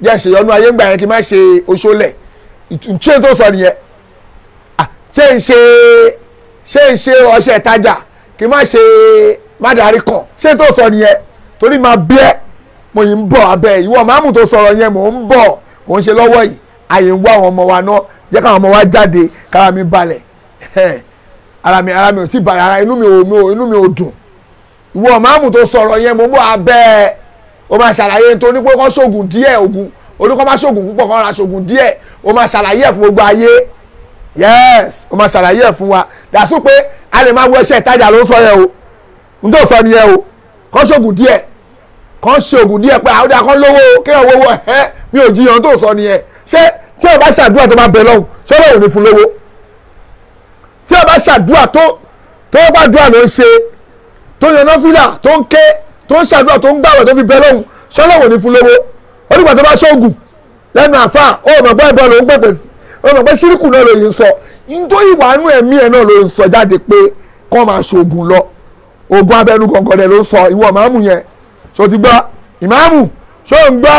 jẹ́ ṣèyọnú ayé ńgbà yẹn kí n má ṣe oṣoolẹ̀ ṣé tó sọ nìyẹn ṣé ń ṣe ọṣẹ ìtajà kí n má ṣe má darí kàn ṣé tó sọ nìyẹn torí máa bí ẹ mo yìí ń bọ̀ abẹ́ ìwọ máàmù tó sọ̀rọ̀ yẹn mò ń bọ̀ kò ń ṣe lọ́wọ́ yìí àyè ń wá àwọn ọmọ wa náà jẹ́ káwọn ọmọ wa jáde kára mi balẹ̀ ara mi ò tí balẹ̀ ara inú mi ò dùn ìwọ máàmù tó sọ̀rọ̀ yẹn mò ń bọ̀ abẹ́ o máa ṣàlàyé nítorí pé kọ́ ṣoògùn díẹ̀ oògùn oníkọ́ máa ṣoògùn púpọ̀ kọ́ ra ṣoògùn díẹ̀ o máa ṣàlàyé ẹ̀ fún gbogbo ayé yes o máa ṣàlàyé ẹ̀ fún wa dàsú pé a lè máa wọ ẹṣẹ́ ìtajà ló ń sọ yẹn o n tó sọ nìyẹn o kọ́ ṣoògùn díẹ̀ kan ṣe ògùn díẹ̀ pé àwọn kan lówó kéèyàn wọ́wọ́ mi ò jiyàn tó sọ nìyẹn ṣé tí o bá ṣàdúrà tó bá bẹ lọ́hùn ṣọlọ́ ò ní fún lówó tí o bá ṣàdúrà tó bá dúrà ló ń ṣe tó yan nọ́fìlà tó ń ké tó ń ṣàdúrà tó ń gbàwẹ̀ tó fi bẹ lọ́hùn ṣọlọ́ ò ní fún lówó ó nígbà tó bá ṣoògùn lẹ́nu àfà ó mọ̀ pé ẹ̀bọ ló ń pèpè sí ó mọ̀ pé ṣíríkù náà ló yìí ń sọ nítorí ìwàánú ẹ̀mí ẹ̀ náà ló ń sọ jáde pé kọ́ máa ṣoògùn lọ oògùn abẹ́nú gọ̀ǹgọ̀dẹ̀ ló ń sọ ìwọ màámù yẹn so ti gbọ́ ìmáàmù ṣó ń gbọ́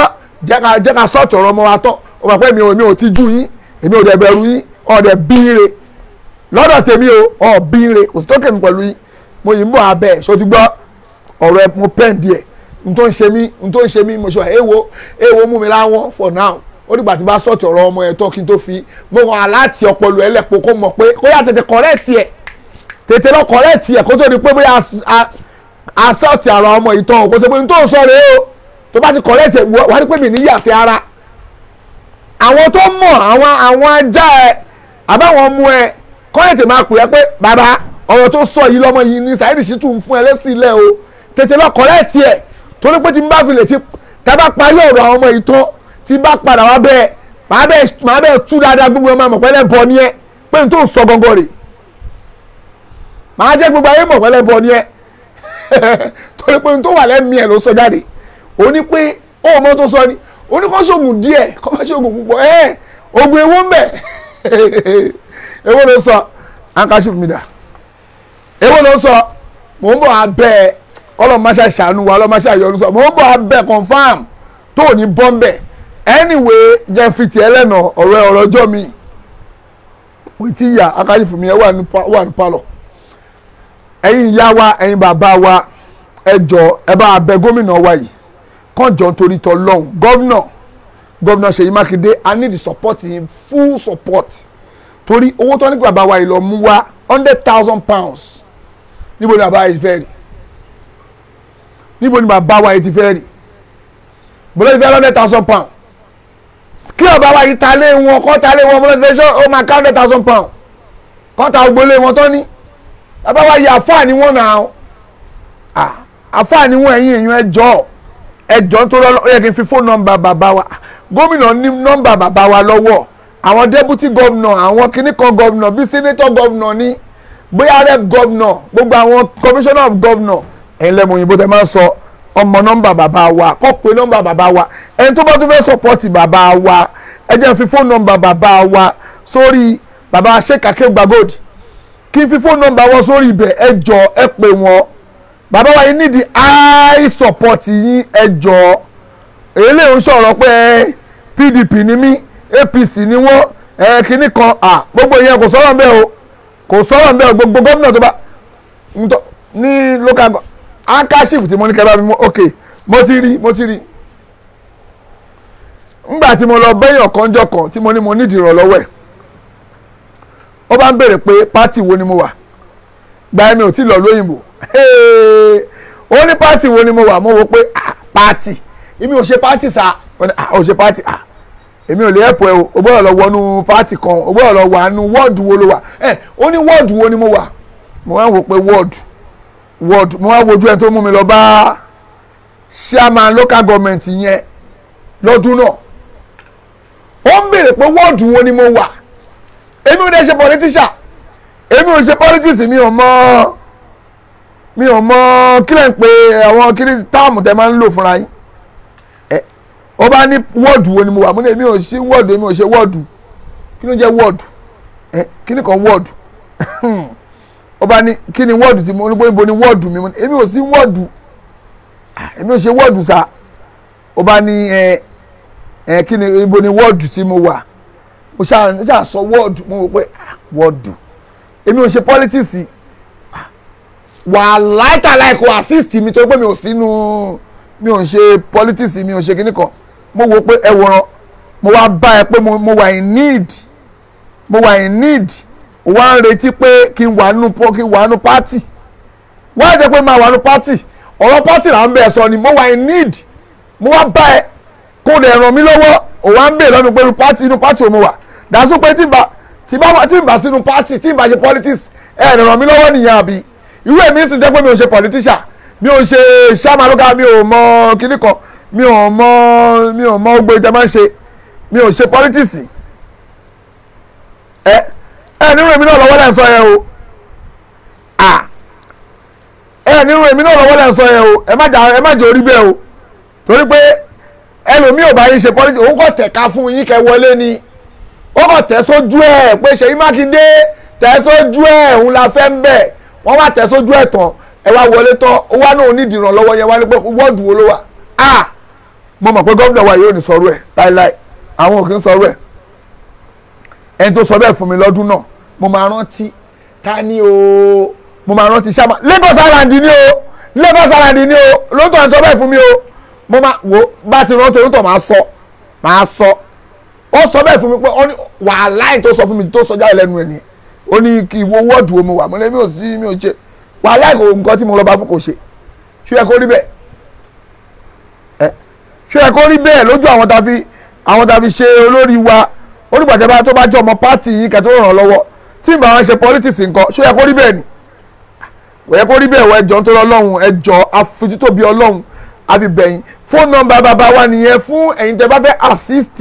jẹ́ ká sọ́ọ̀tì ọ̀rọ̀ ọmọ wa tán ó mọ̀ pé mi ò ti jú yín èmi ò dẹ̀ bẹ̀rù yín ọ̀dẹ̀ bíire lọ́dọ̀ tèmi ọ̀ bíire kò sí tó kèmí pẹ̀lú yín mo yìí ń bọ̀ abẹ́ ṣó ti gbọ́ ọ̀rọ̀ ẹ̀ mo pẹ́ǹ díẹ̀ n tó ń ṣe mí mo ṣe èèwọ̀ mú mi láwọn for now ó dìgbà tí bá sọ́ọ̀tì ọ̀rọ̀ ọmọ ẹ̀ tó kí n tó fi mo kàn aláàtì ọpọlọ ẹlẹ́pọ̀ kó mọ̀ pé kó yà tètè kọ̀rẹ́ẹ̀tì ẹ̀ tètè lọ kọ̀rẹ́ẹ̀tì ẹ̀ kó tó di pé bóyá asọ́ọ̀tì ara ọmọ ìtàn òkú ṣe pé n tó sọ rèé o tó bá ti kọ̀rẹ́ẹ̀tì ẹ̀ wà ní pé mi níyà sí ara àwọn tó mọ̀ àwọn ajá ẹ̀ àbáwọn ọmọ ẹ̀ kọ́rẹ́ẹ̀tì máa pè é pé bàbá ọ̀rọ̀ tó sọ yìí lọ́mọ yìí ní Saheed Shittu ń fún ẹ lẹ́sìn ilẹ̀ o tètè lọ kọ̀rẹ́ẹ̀tì ẹ̀ torí pé tí n bá fi lè ti tá bá parí ọ̀rọ̀ àwọn ọmọ ìtàn tí bá padà wá bẹ́ẹ̀ màá bẹ́ẹ̀ tú dáadáa gbogbo ọmọ àmọ̀ pẹ́lẹ́ bọ̀ ni ẹ pé n tó sọ gangan rè màá jẹ́ gbogbo ayé mọ̀ pẹ́lẹ́ bọ̀ ni ẹ torí pé n tó wà lẹ́mí ẹ̀ ló sọ jáde ó ní pé ó mọ tó sọ ni ó ní kó ṣoògùn díẹ̀ kó má ṣoògùn púpọ̀ oògùn ewu ń bẹ ewu ló sọ handkerchief mi dà ewu ló sọ mò ń bọ̀ abẹ́ ọlọ́mọṣẹ́ ṣàánú wa ọlọ́mọṣẹ́ àyọ̀nù sọ mò ń bọ̀ abẹ́ confam tó ò ní bọ́m̀bẹ̀ anyway jẹ́ fi tiẹ̀ lẹ́nà ọ̀rọ̀ ọjọ́ mi wí tí ìyá handkerchief mi wà ní pálọ̀ ẹ̀yin ìyá wa ẹ̀yin bàbá wa ẹ jọ̀ọ́ ẹ bá abẹ gómìnà wa yìí kàn jọ nítorí tọlọ́hun gọ́vnà Ṣèyí Mákindé I need the support in full support torí owó tó ní kí bàbá wa yìí lọ mú wá £100,000 níbo ni bàbá yìí fẹ́ rí níbo ni bàbá wa yìí ti fẹ́ rí bọ́lá ti fẹ́ £100,000 kí bàbá wa yìí ta lé wọn kọ́ ta lé wọn bọ́lá ti fẹ́ ṣọ́ ó máa ká £100,000 kọ́ ta gbólé wọn tó ní bàbá wa yìí àfáà ni wọ́n náà àfáà ni wọ́n ẹ̀yìn èèyàn ẹjọ́ tó lọ́ọ́ yẹ kí n fi fóònù nọ́mbà bàbá wa gómìnà ní nọ́mbà bàbá wa lọ́wọ́ àwọn deputy governor àwọn kìnnìkan governor bíi senator governor ní bóyá rep governor gbogbo àwọn commissioner of governor ẹ̀yin lẹ́mu òyìnbó tẹ máa ń sọ ọmọ nọ́mbà bàbá wa kọ́ pé nọ́mbà bàbá wa ẹni tó bá tún fẹ́ support bàbá wa ẹ jẹ́ n fi fóònù nọ́mbà bàbá wa sórí bàbá Sheikh Akeugba Gold kí n fi fóònù nọ́mbà wọn sórí ibẹ̀ ẹ jọ̀ọ́ ẹ pè wọ́n bàbá wa yìí nídìí high support yín ẹ jọ̀ọ́ èyí lè ń sọ̀rọ̀ pé PDP ni mí APC ni wọ́n kinní kan gbogbo ìyẹn kò sọ̀rọ̀ bẹ́ẹ̀ o kò sọ̀rọ̀ bẹ́ẹ̀ o gbogbo gómìnà tó bá ní local handkerchief tí mo ní kẹ́bá mi mú ok mo ti rí ngbà tí mo lọ bẹ́yàn kanjọ́ kan tí mo ní mo nídìí ìrànlọ́wọ́ ẹ̀ ó bá ń béèrè pé pátì wo ni mo wà gba ẹ̀mí ò tí lọ lóyìnbó ó ní pátì wo ni mo wà mo wò pé pátì èmi ò ṣe pátì sa ò ṣe pátì èmi ò lè ẹ̀pọ̀ ẹ̀ o gbọ́dọ̀ lọ wọnú pátì kan o gbọ́dọ̀ lọ wà nú wọ́ọ̀dù wo ló wà ó ní wọ́ọ̀dù wo ni mo wà mo wá wò pé wọ́ọ̀dù mo wá wojú ẹ̀ tó mú mi lọ bá chairman local government yẹn lọ́dún náà ó ń béèrè pé wọ́ọ̀dù wo ni mo wà èmi ò dé ṣe politician èmi ò ṣe politics mi ò mọ kí lẹ́ ń pe àwọn kí ni táàmù tẹ́ máa ń lò fúnra yín ó bá ní wọ́ọ̀dù wo ni mo wà mo ní èmi ò ṣe wọ́ọ̀dù èmi ò ṣe wọ́ọ̀dù kí ló jẹ́ wọ́ọ̀dù kí ni kan wọ́ọ̀dù ó bá ní kí ni wọ́ọ̀dù tí mo ní bó ni wọ́ọ̀dù mi èmi ò sí wọ́ọ̀dù èmi ò ṣe wọ́ọ̀dù sa ó bá ní kí ni ibo ni wọ́ọ̀dù tí mo wà mo ṣáà sọ wọ́ọ̀dù mo wò pé wọ́ọ̀dù èmi ò ṣe politics wà láìtàláì kò assist mi tó pé mi ò ń ṣe politics mi ò ṣe kíní kan mo wò pé ẹ wòran mo wá bá ẹ pé mo wà in need ó wá ń retí pé kí n wà nù party wọ́n á jẹ́ pé máa wà nù party ọ̀rọ̀ party là ń bẹ̀ sọ ni mo wà in need mo wá bá ẹ kó lè ràn mí lọ́wọ́ ó wá ń bè lọ́nu pé inú party ò mo wà dàsú pé tí n bá sínú party tí n bá ṣe politics ràn mí lọ́wọ́ nìyẹn àbí irú èmi sì jẹ́ pé mi ò ṣe politician mi ò ṣe chairman local mi ò mọ kíní kan mi ò mọ ogbe ìjẹ máa ń ṣe mi ò ṣe politics nínú èmi náà lọ́wọ́ lẹ́ ń sọ yẹn o nínú èmi náà lọ́wọ́ lẹ́ ń sọ yẹn o ẹ má jẹ́ orí bẹ́ẹ̀ o torí pé ẹlòmíì ò bá yín ṣe politics òun kò tẹ̀ka fún yín kẹ́ wọlé ni ó kàn tẹ̀ sójú ẹ̀ pé Ṣèyí Mákindé tẹ̀ sójú ẹ̀ òun la fẹ́ ń bẹ̀ wọ́n wá tẹ̀ sójú ẹ̀ tán ẹ wá wọlé tán ó wá náà nídìí ìrànlọ́wọ́ yẹn wá ní pé wọ́ọ̀dù wo ló wà mo mọ̀ pé gómìnà wa yóò ní sọ̀rọ̀ ẹ̀ láíláí àwọn ò kí ń sọ̀rọ̀ ẹ̀ ẹni tó sọ bẹ́ẹ̀ fún mi lọ́dún náà mo máa rántí ta ni o mo máa rántí sábà Lagos Island ni o lóòótọ́ ẹni sọ bẹ́ẹ̀ fún mi o mo máa wò bá ti rántí olóòótọ́ máa sọ ó sọ bẹ́ẹ̀ fún mi pé wàhálà tó sọ fún mi tó sọ jáde lẹ́nu ẹ̀ nìyẹn ó ní kí ìwọ wọ́ọ̀dù wo mo wà mo lé mi ò ṣe wàhálà kò nǹkan tí mo lọ bá fún kò ṣe ṣé ẹ kó rí bẹ́ẹ̀ ṣé ẹ kó rí bẹ́ẹ̀ lójú àwọn tá a fi ṣe olórí wa onígbàjọba tó bá jẹ́ ọmọ pátì yìí kẹ́ tó ràn lọ́wọ́ tí ìbá wọn ṣe politics nǹkan ṣé ẹ kó rí bẹ́ẹ̀ ni kò yẹ kó rí bẹ́ẹ̀ wọ ẹjọ́ tó lọ́lọ́run ẹjọ́ àfijítóbi ọlọ́run àfibẹ̀yìn fóònù nọ́mbà bàbá wa nìyẹn fún ẹ̀yin tẹ́ bá fẹ́ assist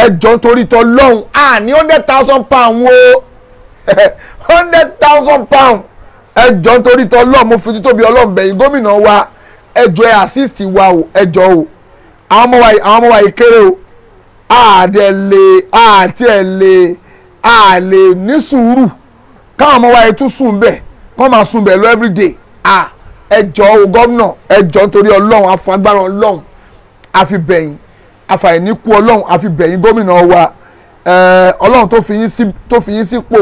ẹjọ́ torí tọ́ lọ́hùn ní £100,000 o £100,000 ẹjọ́ torí tọ́ lọ́hùn mo fi títóbi ọlọ́run bẹ̀yìn gómìnà wa ẹjọ́ ẹ assist wa o ẹjọ́ o àwọn ọmọ wa yìí kéré o àlè ní sùúrù káwọn ọmọ wa yìí tún sùn bẹ́ẹ̀ kọ́ máa sùn bẹ́ẹ̀ lọ everyday ẹjọ́ o gómìnà ẹjọ́ nítorí ọlọ́run afagbára ọlọ́run àfibẹ̀yìn àfàìníkù ọlọ́run àfibẹ̀yìn gómìnà wa ọlọ́run tó fi yín sípò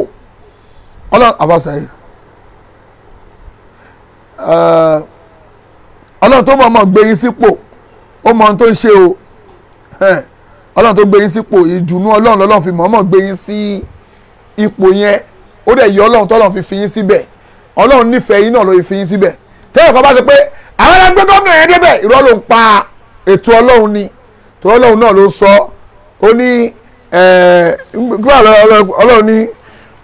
ọlọ́run àbáṣẹ́yìn ọlọ́run tó mọ̀ gbé yín sípò ó mọ ohun tó ń ṣe o ọlọ́run tó gbé yín sípò ìdùnnú ọlọ́run lọ́lọ́run fi mọ̀ọ́mọ̀ gbé yín sí ipò yẹn ó dẹ̀ yọ ọlọ́run tọ́lọ́run fi yín síbẹ̀ ọlọ́run nífẹ̀ẹ́ yín náà ló fi yín síbẹ̀ tẹ́lẹ̀ kan bá ṣe pé àwọn ẹgbẹ́ gómìnà yẹn débẹ̀ irọ́ ló ń pa ètò ọlọ́run ni tó ọlọ́run náà ló sọ ó ní ọlọ́run ní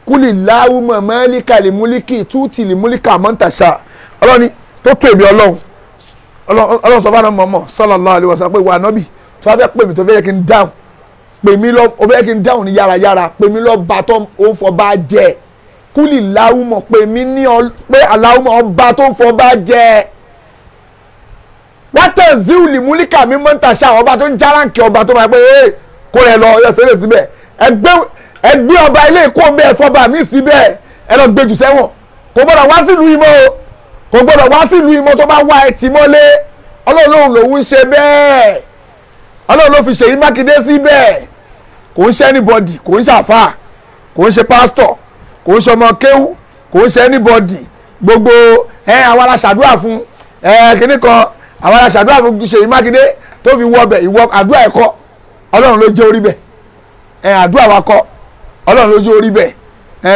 kúlì láwùmọ̀ mẹ́líkà lè múlíkì túùtì lè múlíkà mọ́ntàṣà ọlọ́run ní tó tó èmi ọlọ́run sọ fún ọmọ sallallahu alaihi wasallam pé wà nábì tó fẹ́ pè mí tó fẹ́ yẹ kí n dáhùn pè mí lọ ó fẹ́ yẹ kí n dáhùn ní yárayára pè mí lọ bá tó ń fọ bá jẹ kúlì láwùmọ̀ pè mí ní pé aláwùmọ̀ ọba tó ń fọ bá jẹ wọ́n tẹ̀ zíù lè múlíkà mi mọ́ntàṣà ọba tó ń járáǹkì ọba tó máa pé kó rẹ lọ ẹ fẹ́rẹ̀ síbẹ̀ ẹgbẹ́ ọba ilé ìkó ń bẹ ẹ̀fọ́ba mi síbẹ̀ ẹ lọ gbé jù sẹ́wọ̀n kò gbọ́dọ̀ wá sílùú ìmọ̀ o kò gbọ́dọ̀ wá sílùú ìmọ̀ tó bá wá ẹ tì mọ́lé ọlọ́run lòun ń ṣe bẹ́ẹ̀ ọlọ́run ló fi Ṣèyí Mákindé síbẹ̀ kò ń ṣe anybody kò ń ṣàfà kò ń ṣe pastor kò ń ṣe ọmọ kéwú kò ń ṣe anybody gbogbo àwọn aláṣàdúrà fún kíní kan àwọn aláṣàdúrà fún Ṣèyí Mákindé tó fi wọ ọbẹ̀ ìwọ àdúrà ẹ̀kọ́ ọlọ́run ló jẹ́ orí bẹ̀ àdúrà wa kọ́ ọlọ́run ló jẹ́ orí bẹ̀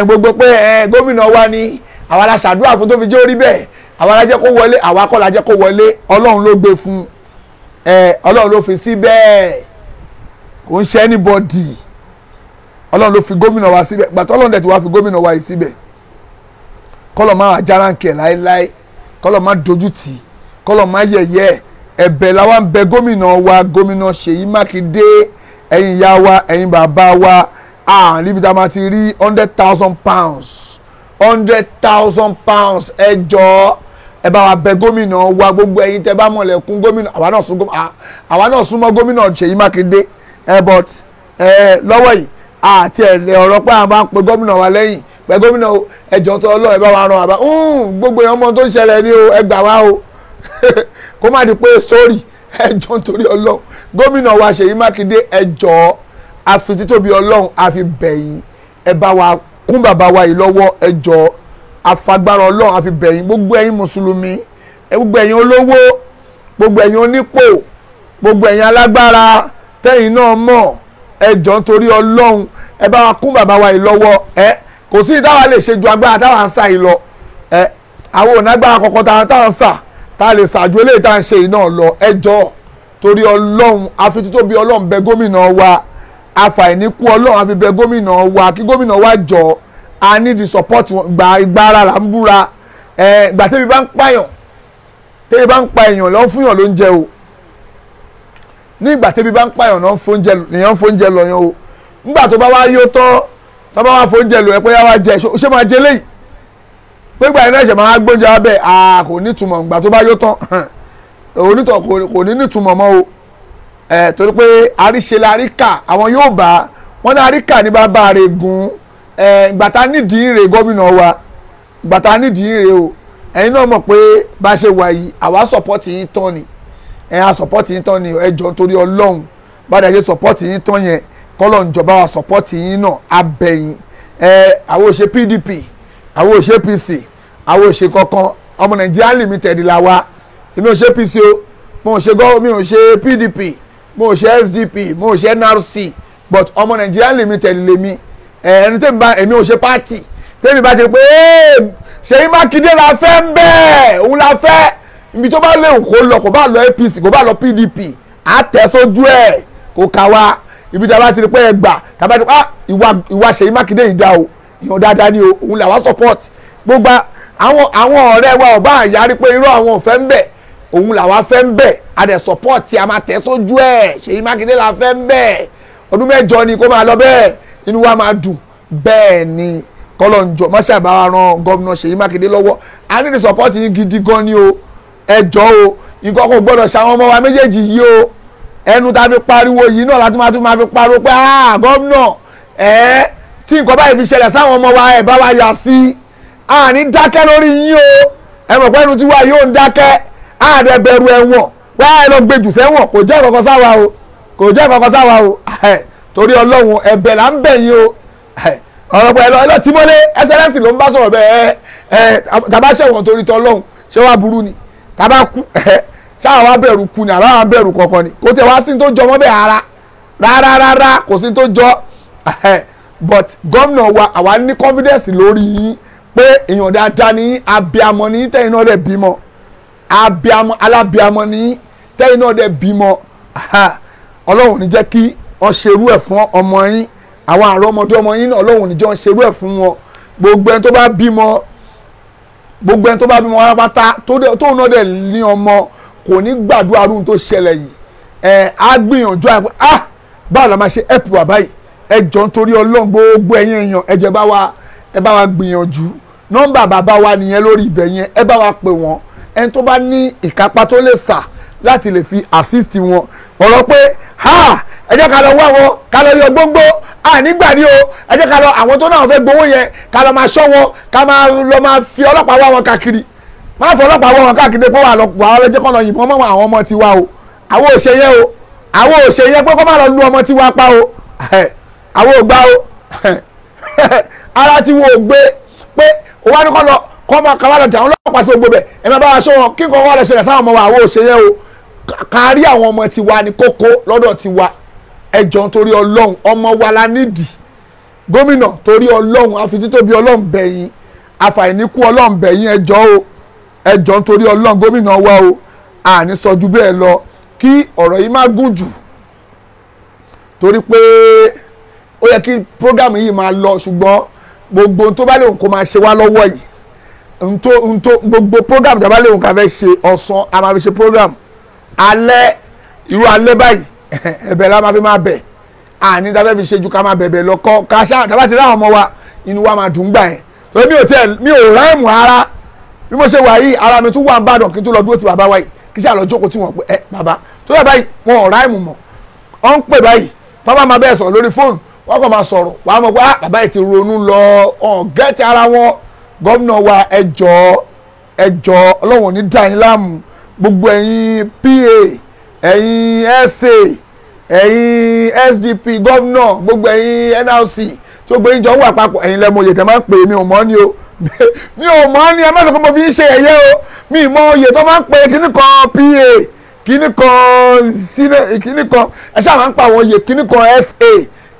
gbogbo pé gómìnà wa ni àwọn aláṣàdúrà fún tó fi jẹ́ orí bẹ̀ àwọn alájẹ́ kó wọlé àwọn akọ́ lajẹ́ kó wọlé ọlọ́run ló gbé fún ọlọ́run ló fi sí bẹ́ẹ̀ kò ń ṣe anybody ọlọ́run ló fi gómìnà wa síbẹ̀ gbàtọ́ ọlọ́run dẹ̀ ti wá fi gómìnà wa yìí síbẹ̀ kọ́lọ̀ máa járánkẹ̀ láéláé kọ́lọ̀ máa dojú tì kọ́lọ̀ máa yẹ̀yẹ́ ẹ̀bẹ̀ làwa ń bẹ gómìnà wa gómìnà Ṣèyí Mákindé ẹ̀yin ìyá wa ẹ̀yin bàbá wa níbi tá a máa ti rí £100,000 £100,000 ẹ jọ̀ọ́ ẹ bá wa bẹ gómìnà wa gbogbo ẹ̀yin tẹ́ bá mọ̀lẹ́kùn gómìnà àwa náà súnmọ́ gómìnà Ṣèyí Mákindé but lọ́wọ́ yìí àti ẹ̀lẹ́ ọ̀rọ̀ pé àwọn máa ń pe gómìnà wa lẹ́yìn pé gómìnà ẹjọ́ tó ọlọ́ọ̀ ẹ bá wa ran àbá gbogbo èèyàn ọmọ tó ń ṣẹlẹ̀ ní o ẹ gbà wá o kó má di pé sórí ẹjọ́ nítorí ọlọ́ọ̀ gómìnà wa Ṣèyí Mákindé ẹjọ́ àfi títóbi ọlọ́run àfi bẹ̀yìn ẹ bá wa kún bàbá wa yìí lọ́wọ́ ẹjọ́ afagbára ọlọ́run àfi bẹ̀yìn gbogbo ẹ̀yin mùsùlùmí gbogbo ẹ̀yin olówó gbogbo ẹ̀yin onípò gbogbo ẹ̀yin alágbára tẹ́yin náà mọ̀ ẹjọ́ nítorí ọlọ́run ẹ bá wa kún bàbá wa yìí lọ́wọ́ kò sí ìdáwà lè ṣe ju agbára táwa ń sà yìí lọ àwọn ò nágbára kọ̀ọ̀kan táwa ń sà tá a lè ṣàjú eléyìí tá à ń ṣe yìí náà lọ ẹjọ́ torí ọlọ́run àfi títóbi ọlọ́run bẹ gómìnà wa àfàìníkù ọlọ́run àfi bẹ gómìnà wa kí gómìnà wa jọ a need the support gba ìgbára là ń búra gbà tẹ́bi bá ń pààyàn tẹ́bi bá ń pa èèyàn lọ́n fún yàn ló ń jẹ o ní ìgbà tẹ́bi bá ń pààyàn lèèyàn fóúnjẹ lọ yàn o nígbà tó bá wá yó tán tó bá wá fóúnjẹ lọ ẹ pé yá wá jẹ ṣé máa jẹ léyìí pé gbà yẹn náà ṣe máa gbóúnjẹ wá bẹ́ẹ̀ kò ní ìtumọ̀ ìgbà tó bá yó tán onítọ̀ kò ní ìtumọ̀ mọ́ o torí pé àríṣe la àríkà àwọn yóò bá wọn ní àríkà ní bàbá rẹ̀ gùn gbàtà nídìí rè gómìnà wa gbàtà nídìí rè o ẹ̀yin náà mọ̀ pé bá ṣe wà yìí àwa sọ̀pọ̀tì yín tán ni a sọ̀pọ̀tì yín tán ni ẹjọ́ torí ọlọ́run bàdà ṣe sọ̀pọ̀tì yín tán yẹn kọ́lọ̀ ìjọba wa sọ̀pọ̀tì yín náà abẹ́yìn àwọn òṣè PDP àwọn òṣè PC àwọn òṣè kankan ọmọ Nigeria Limited la wa èmi ò ṣe PC o mo ò ṣe PDP mo ò ṣe SDP mo ò ṣe NRC but ọmọ Nigeria Limited lèmi ẹni tẹ́mi bá èmi ò ṣe pátì tẹ́mi bá ti pé Ṣèyí Mákindé la fẹ́ ń bẹ́ẹ̀ òun la fẹ́ ibi tó bá léwu kó lọ kó bá lọ APC kó bá lọ PDP á tẹ̀ sójú ẹ̀ kó ká wá ibi tí a bá ti rí pé ẹ gbà tá a bá ti pé ìwà Ṣèyí Mákindé yìí dá o ìyàn dáadáa ni o òun làwa support gbogbo àwọn ọ̀rẹ́ wa ọba àyàrí pé irú àwọn òfẹ́ ń bẹ̀ òun làwa fẹ́ ń bẹ̀ a dẹ̀ support tí a máa tẹ̀ sójú ẹ̀ Ṣèyí Mákindé la fẹ́ ń bẹ̀ ọdún 8 ni kó máa lọ bẹ́ẹ̀ inú wa máa dùn bẹ́ẹ̀ ni kọ́lọ́njọ́ mọ́ṣẹ́ àbáwá ran gọ́vùnà Ṣèyí Mákindé lọ́wọ́ a ní ní support yín gidi gan ni o ẹjọ́ o nǹkan kò gbọ́dọ̀ ṣàwọn ọmọ wa méjèèjì yìí o ẹnu tá a fi pariwo yìí náà láti máa fi pariwo pé gọ́vùnà tí nǹkan báyìí fi ṣẹlẹ̀ sáwọn ọmọ wa ẹ̀ bá wa yà sí àní dákẹ́ lórí yín o ẹ mọ̀ pé ẹnu tí wà yóò ń dákẹ́ àdẹ̀bẹ̀rù ẹ̀wọ̀n wá ẹ lọ gbé jù sẹ́wọ̀n kò jẹ́ ìkọ̀kọ̀ sáwa o torí ọlọ́run ẹ̀bẹ̀ là ń bẹ̀ yín o ọ̀rọ̀ pẹ̀lú ẹlọ́ tímọ́lé ẹsẹ̀lẹ́sì ló ń bá sọ̀rọ̀ bẹ́ẹ̀ tàbá ṣẹ̀wọ̀n torí tọ́lọ́run ṣé wàá burú ni tàbá kú ṣáà wá bẹ̀rù kú ni àbá wá bẹ̀rù kọ̀ọ̀kan ni kò tẹ̀ wá sí tó jọ mọ́ bẹ́ẹ̀ rárá kò sí tó jọ but gómìnà wa àwa ní confidence lórí yín pé èèyàn dáadáa ní abiamọ ní tẹ́yìn náà dẹ̀ bímọ alábiamọ ní tẹ́yìn náà dẹ̀ bímọ ọlọ́run ní jẹ́ kí wọ́n ṣerú ẹ̀ fún ọmọ yín àwọn àrọ́mọdé ọmọ yín náà ọlọ́run ní jẹ́ wọ́n ṣerú ẹ̀ fún wọn gbogbo ẹni tó bá bímọ wọn pátá tóun náà dẹ̀ ní ọmọ kò ní gbàdúrà rúun tó ṣẹlẹ̀ yìí á gbìyànjú àpò báwo la máa ṣe ẹ̀pù wà báyìí ẹ jọ nítorí ọlọ́run gbogbo ẹ̀yin èèyàn ẹ jẹ́ ẹ bá wa gbìyànjú nọ́mbà bàbá wa nìyẹn lórí ibẹ̀ yẹn ẹ bá wa pè wọ́n ẹni tó bá ní ìkápá tó lè sà láti lè fi assist wọn ọ̀rọ̀ pé ẹ jẹ́ ká lọ wá wọn ká lọ yọ gbóngbó nígbà ní o ẹ jẹ́ ká lọ àwọn tó náà fẹ́ gbowó yẹn ká lọ máa ṣọ́ wọn ká máa fi ọlọ́pàá wá wọn káàkiri má fọ ọlọ́pàá wá wọn káàkiri pé wà lọ́jọ́ kan lọ yìnbọn mọ́ àwọn ọmọ tiwa o àwọn ò ṣe yẹn o àwọn ò ṣe yẹn pé kó má lọ lu ọmọ tiwa pa o àwọn ò gbà o ara tí wọn ò gbé pé òun wá ní kọ́ lọ kọ́ máa kàwá lọ jà àwọn ọlọ́pàá sí gbogbo ẹ̀ ẹ máa bá wa ṣọ́ wọn kí nǹkan wọ́n lè ṣẹlẹ̀ sáwọn ọmọ wa àwọn ò ṣe yẹn o kárí àwọn ọmọ tiwa ní kókó lọ́dọ̀ tiwa ẹjọ́ torí ọlọ́run ọmọ wa la nídìí gómìnà torí ọlọ́run àfitítóbi ọlọ́run bẹ̀yìn àfàìníkù ọlọ́run bẹ̀yìn ẹjọ́ o ẹjọ́ torí ọlọ́run gómìnà wa o àní sọ ju bẹ́ẹ̀ lọ kí ọ̀rọ̀ yìí má gùn jù torí pé ó yẹ kí program yìí máa lọ ṣùgbọ́n gbogbo tó bá léwu kó máa ṣe wá lọ́wọ́ yìí gbogbo program tó bá léwu ká fẹ́ ṣe ọ̀sán a máa fi ṣe program alẹ́ irú alẹ́ báyìí ẹ̀bẹ̀ la máa fi máa bẹ̀ àní tá fẹ́ fi ṣe ju ká máa bẹ̀bẹ̀ lọ kọ́ ká ṣáà tá bá ti rí àwọn ọmọ wa inú wa máa dùn gbà yẹn torí mi ò ráìmù ara bí mo ṣe wà yìí ara mi tún wà ń bàdàn kí n tó lọ dúró ti bàbá wa yìí kí ṣáà lọ jókòó tí wọ́n pé bàbá tó yẹ báyìí wọn ò ráìmù mọ̀ ọ́n ń pè báyìí bàbá máa bẹ́ẹ̀ sọ̀rọ̀ lórí fóònù wọ́n kàn máa sọ̀rọ̀ wàá mọ̀ pé bàbá yìí ti ronú lọ ọ̀n gẹ́tì ara wọn gómìnà wa ẹjọ́ ọlọ́run ò ní dá yín láàmú gbogbo ẹ̀yin PA ẹ̀yin SA ẹ̀yin SDP gómìnà gbogbo ẹ̀yin NLC tí gbogbo yín jọ ń wà papọ̀ ẹ̀yin lẹ́mọ oyè tẹ́ máa ń pè mi ò mọ̀ ni o mi ò mọ̀ ni ẹ má sọ pé mo fi ń ṣe ẹ̀yẹ o mi ì mọ oyè tó máa ń pè kíní kan PA kíní kan kíní kan ẹ ṣáà máa ń pa àwọn oyè kíní kan SA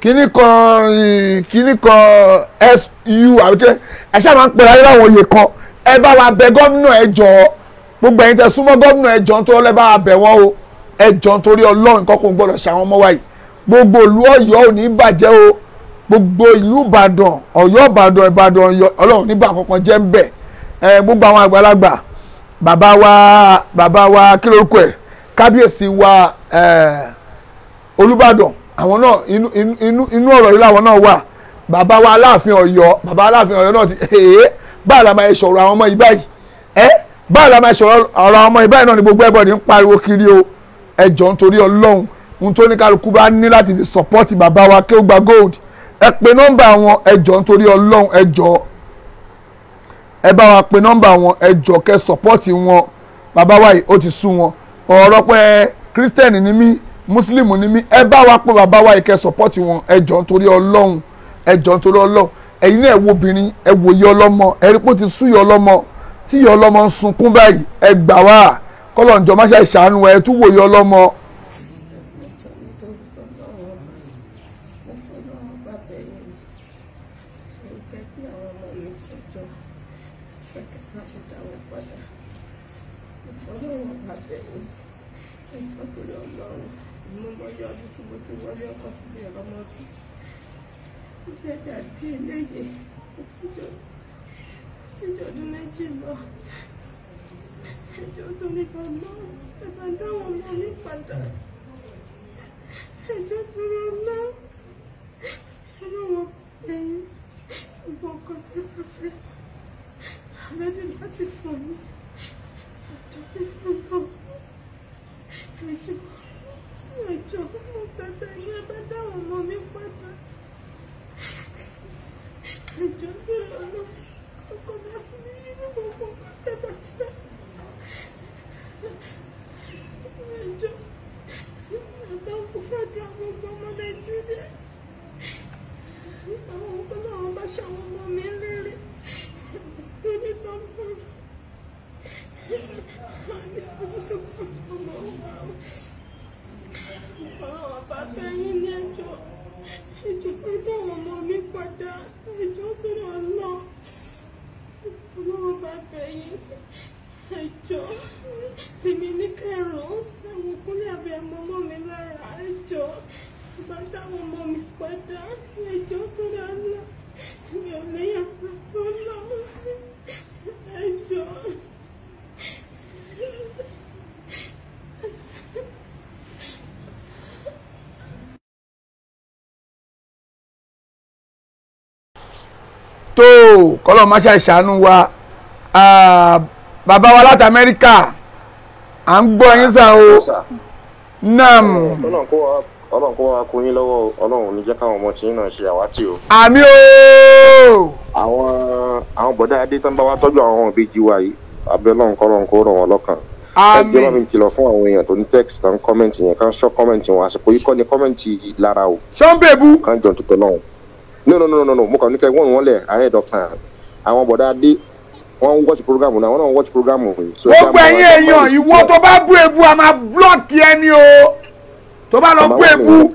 kíní kan SU àbíkẹ́ ẹ ṣáà máa ń pè láyé láwọn oyè kan ẹ bá wa bẹ̀ gómìnà ẹ jọ̀ọ́ gbogbo ẹ̀yin tẹ́ súnmọ́ gómìnà ẹ jọ̀ọ́ nítorí ọlẹ́ bá wa bẹ̀ wọ́n o ẹ jọ̀ọ́ nítorí ọlọ́run nǹkan kò gbọ́dọ̀ ṣàwọn ọmọ wa yìí gbogbo ìlú Ọ̀yọ́ ò ní bàjẹ́ o gbogbo ìlú Ìbàdàn Ọ̀yọ́ Ìbàdàn ọlọ́run nígbà kankan jẹ́ ń bẹ̀ gbogbo àwọn àgbàlagbà bàbá wa kí lórúkọ ẹ̀ kábíyèsí wa Olúbàdàn àwọn náà inú ọ̀rọ̀ yìí làwọn náà wà bàbá wa Aláàfin Ọ̀yọ́ náà ti báà la máa sọ̀rọ̀ àwọn ọmọ yìí báyìí báà la máa sọ̀rọ̀ àwọn ọmọ yìí báyìí náà ni gbogbo ẹbọdì ń pariwo kiri o ẹ jọ̀ọ́ nítorí Ọlọ́run ohun tó ní kálukú bá ní láti fi sọpọ́tì bàbá wa Akeugba Gold ẹ pe nọ́mbà wọn ẹ jọ̀ọ́ nítorí Ọlọ́run ẹ jọ̀ọ́ ẹ bá wa pe nọ́mbà wọn ẹ jọ̀ọ́ kẹ́ sọpọ́tì wọn bàbá wa yìí ó ti sú wọn ọ̀rọ̀ pé kírísítẹ́nì ni mí mùsùlùmí ni mí ẹ bá wa pe bàbá wa yìí kẹ́ sọpọ́tì wọn ẹ jọ̀ọ́ nítorí Ọlọ́run ẹ jọ̀ọ́ nítorí Ọlọ́run ẹ̀yin náà ẹ wo obìnrin ẹ wò yẹ ọlọ́mọ ẹ rí pé ó ti sú yẹ ọlọ́mọ tí yẹ ọlọ́mọ ń sunkún báyìí ẹ gbà wá kọ́lọ́njọ́ má ṣe ṣàánú ẹ tún wò yẹ ọlọ́mọ. Ọdún méjì lọ ẹjọ́ tó ní bàbá ẹ̀bá dáwọn ọmọ mi padà ẹjọ́ tó rọ ná ọlọ́wọ́ ẹ̀yìn gbogbo ọkọ̀ tí wọ́n fẹ́ àmẹ́dì láti fún mi ẹjọ́ tó rọ ẹjọ́ mo bẹ̀bẹ̀ ní ẹ̀bá dáwọn ọmọ mi padà ẹjọ́ tó rọ ná. Tèmi ní kẹrùn àwọn kúnlẹ̀ àbẹ̀ ọmọ mi lára ẹjọ́ bá dáwọn ọmọ mi padà ẹjọ́ tó dá lọ mi ò léyàn tó lọ ẹjọ́. tó kọ́lọ́ máa ṣàìṣàánú wa bàbá wa láti Amẹ́ríkà à ń gbọ́ yín sá o nam Ọlọ́run kó wá kún yín lọ́wọ́ Ọlọ́run ní jẹ́ káwọn ọmọ tí yín náà ṣe àwátì o. àmì o. àwọn bọ̀dá adé tán bá wá tọ́jú àwọn ìbejì wa yìí abẹ́ Ọlọ́run kó rọ̀ wọ́n lọ́kàn. àmì ẹjọ́ bá mi kìlọ̀ fún àwọn èèyàn tó ní text tán kọ́mẹ̀ntì yẹn kán ṣọ́ kọ́mẹ̀ntì wọn àsìkò yìí kọ́ ni kọ́mẹ̀ntì lára o. sọ́ńbẹ̀bù. kán jọ tuntun náà. no mo kàn ní kẹ́ wọ́n wọ́n lẹ̀ ahead of time. àwọn bọ̀dá adé wọ́n ń watch program náà wọ́n náà ń watch program yìí. gbogbo ẹ̀yin èèyàn ìwọ tó bá bú ebu a máa blọ́ọ̀kì ẹni o tó bá lọ bú ebu.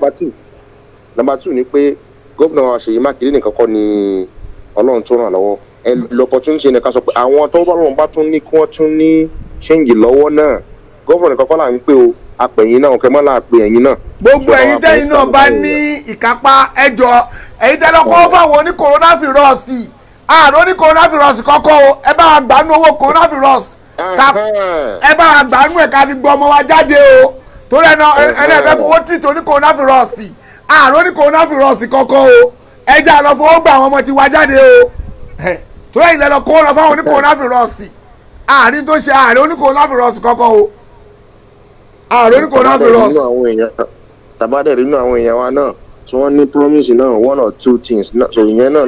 Number 2 ni pé gómìnà Ṣèyí Mákindé nìkan kọ́ ni Ọlọ́run tó ràn lọ́wọ́ ẹ lọ́pọ̀túnṣe nìkan sọ pé àwọn tó bá lọ́wọ́ bá tún ní kí wọ́n tún ní ṣéǹgì lọ́wọ́ náà gómìnà nìkan kọ́ là ń pè o apẹ̀yìn náà kẹ́ mọ́ là pè ẹ̀yìn náà. gbogbo ẹ̀yin tẹ́yin náà bá ní ìkápá ẹjọ́ ẹ̀yin tẹ́lẹ̀ kọ́ fáwọn oní kòrónáfìrọ́ọ̀sì ààrùn oní kòrónáfìrọ́ọ̀sì kọ́kọ́ o ẹ bá wa gbàánú owó kòrónáfìrọ́ọ̀sì ẹ bá wa gbàánú ẹ̀ ká fi gbọ́ ọmọ wa jáde o torí ẹni ẹ̀fẹ́ fowó tìtò ní kòrónáfìrọ́ọ̀sì ààrùn ní kòrónáfìrọ́ọ̀sì kọ́kọ́ o ẹja lọ fowó gba àwọn ọmọ ti wá jáde o torí ẹ̀yin lẹ́nu kó lọ fáwọn ní kòrónáfìrọ́ọ̀sì ààrin tó ṣe ààrùn ní kòrónáfìrọ́ọ̀sì kọ́kọ́ o ààrùn ní kòrónáfìrọ́ọ̀sì. tàbádẹ́rì nínú àwọn èèyàn wa náà tí wọ́n ní promise náà 1 or 2 things so ìyẹn náà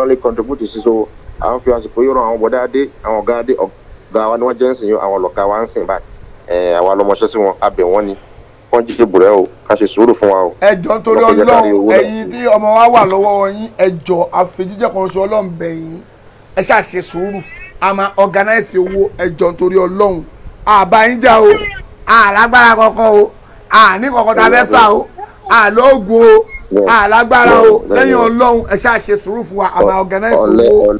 lè contribute sí so àwọn fi àsìkò yóò ràn àwọn bọ̀dá adé àwọn ọ̀gá adé ọ̀gá wa ni wọ́n jẹ́ ń sìn yóò àwọn ọ̀lọ́ka wa ń sìn báyìí àwa lọmọṣẹ́ sí wọn abẹ wọn ni wọ́n jíjẹ bùrẹ́ o ká ṣe sùúrù fún wa o. ẹjọ́ nítorí Ọlọ́run ẹ̀yin tí ọmọ wa wà lọ́wọ́ yín ẹjọ́ àfẹjíjẹ kan oṣù Ọlọ́run bẹ̀yìn ẹ ṣáà ṣe sùúrù a máa organize owó ẹjọ́ nítorí Ọlọ́run àbá yín jà o àlágbára kankan o àní kankan tá a fẹ́ sà o àlóògùn o àlágbára o lẹ́yìn Ọlọ́run ẹ ṣáà ṣe sùúrù fún wa a máa organize owó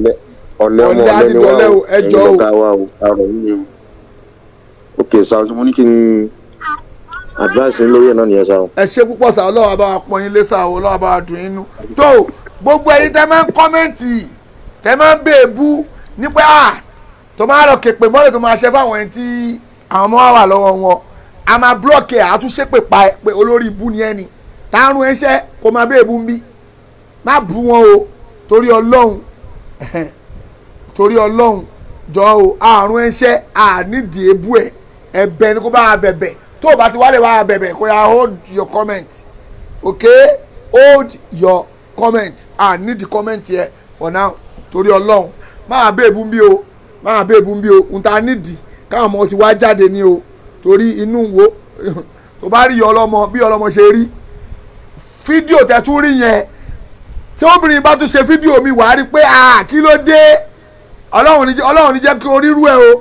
ọ̀lẹ́ àti dọ̀lẹ́ o ẹjọ́ o. ok sáà mo ní kí n advice lórí ẹ̀ náà nìyẹn sáà. ẹ ṣe púpọ̀ sáà Ọlọ́run àbá wa pọ́n yín lé sáà Ọlọ́run àbá wa dùn inú tó gbogbo ẹ̀yin tẹ́ máa ń kọ́mẹ́ǹtì tẹ́ máa ń bèèbú nípa tó máa lọ képe mọ́lẹ̀ tó máa ṣe fáwọn ẹni tí àwọn ọmọ wa wà lọ́wọ́ wọn a máa blọ́ọ̀kì àtúnṣe pè pa pé olórí ibú ni ẹni táàrùn ẹṣẹ́ kó máa bèèbú ń bí má bú wọn o torí Ọlọ́run torí Ọlọ́run jọ o àrùn ẹṣẹ́ ànídìí ebú ẹ̀ ẹ̀bẹ̀ ni kó bá wa bẹ̀bẹ̀ tó o bá ti wálé wá bẹ̀bẹ̀ kó yá hold your comment okay hold your comment need the comment here for now torí Ọlọ́run máa bèèbú ń bí o máa bèèbú ń bí o n ta nídìí káwọn ọmọ ti wá jáde ní o torí inú wo tó bá rí ọlọ́mọ bí ọlọ́mọ ṣe rí fídíò tẹ́tún rí yẹn tí obìnrin bá tún ṣe fídíò mi wàá rí pé kí ló dé Ọlọ́run ní jẹ́ kí orírú ẹ o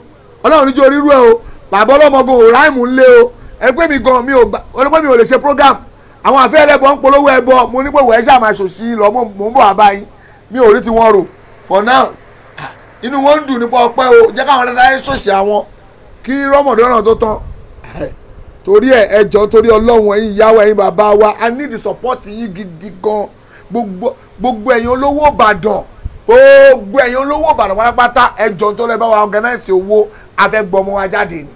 Ọlọ́run ní jẹ́ orírú ẹ o bàbá ọlọ́mọ gan ò ráìmù ńlẹ̀ o ẹ pé mi gan mi ò lè ṣe program àwọn àfẹ́ ẹlẹ́bọ̀ ń polówó ẹbọ mo ní pé wọ́n ẹ ṣáà máa ṣòṣì lọ mò ń bọ̀ àbá yín mi ò rí ti wọ́n rò for now inú wọn ń dùn nípa ọpẹ́ o jẹ́ káwọn ẹlẹ́sàáyé ṣòṣì àwọn kí rọ́mọdọ́nà tó tán torí ẹjọ́ torí Ọlọ́run ẹ̀yin ìyàwó ẹ̀yin bàbá wa I need the support yín gidi gan gbogbo ẹ̀yin olówó Ìbàdàn gbogbo ẹ̀yin olówó Ìbàdàn pátápátá ẹjọ́ tó lẹ́ bá wa organize owó afẹ́gbọ́mọ wa jáde ni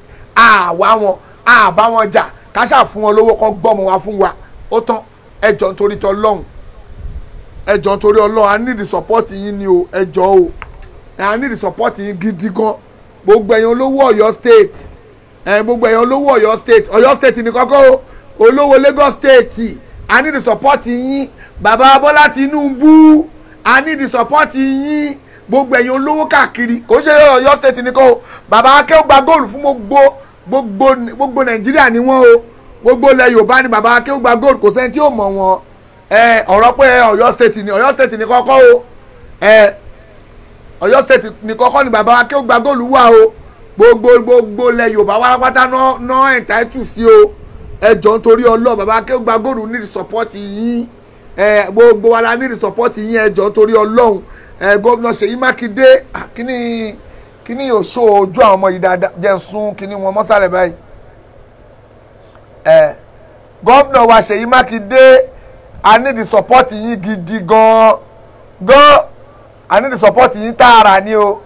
àbá wọn jà káṣà fún wọn lówó kan gbọ́mọ wa fún wa ó tán ẹjọ́ nítorí tọlọ́hún ẹjọ́ nítorí Ọlọ́run I need the support yín ni o ẹjọ́ o I need the support yín gidi gan gbogbo ẹ̀yin olówó Ọ̀yọ́ state gbogbo ẹ̀yin olówó Ọ̀yọ́ state ní kọ́kọ́ o olówó Lagos state I need the support yín bàbá Bọ́lá Tinubu I need the support yín gbogbo ẹ̀yin olówó káàkiri kò ṣe Ọ̀yọ́ state ní kọ́ o bàbá Akéwù gba góòlù fún gbogbo Nàìjíríà ni wọ́n o gbogbo ilẹ̀ Yorùbá ni bàbá Akéwù gba góòlù kò sẹ́ni tí ò mọ̀ wọn ọ̀rọ̀ pé Ọ̀yọ́ state ní kọ́kọ́ o Ọ̀yọ́ state ní kọ́kọ́ ni bàbá Akéwù gba góòlù wà o gbogbo ilẹ̀ Yorùbá wárápátá náà entitled sí o ẹjọ́ nítorí Ọlọ́run bàbá Akéwù gba góòlù need support yín gbogbo wa la need support yín ẹjọ́ nítorí Ọlọ́run gómìnà Ṣèyí Mákindé kíní òṣò ojú àwọn ọmọ yìí dáadáa jẹ́ sún kíní wọn mọ́sálẹ̀ báyìí gómìnà wa Ṣèyí Mákindé I need the support yín gidi gan I need the support yín tààrà ni o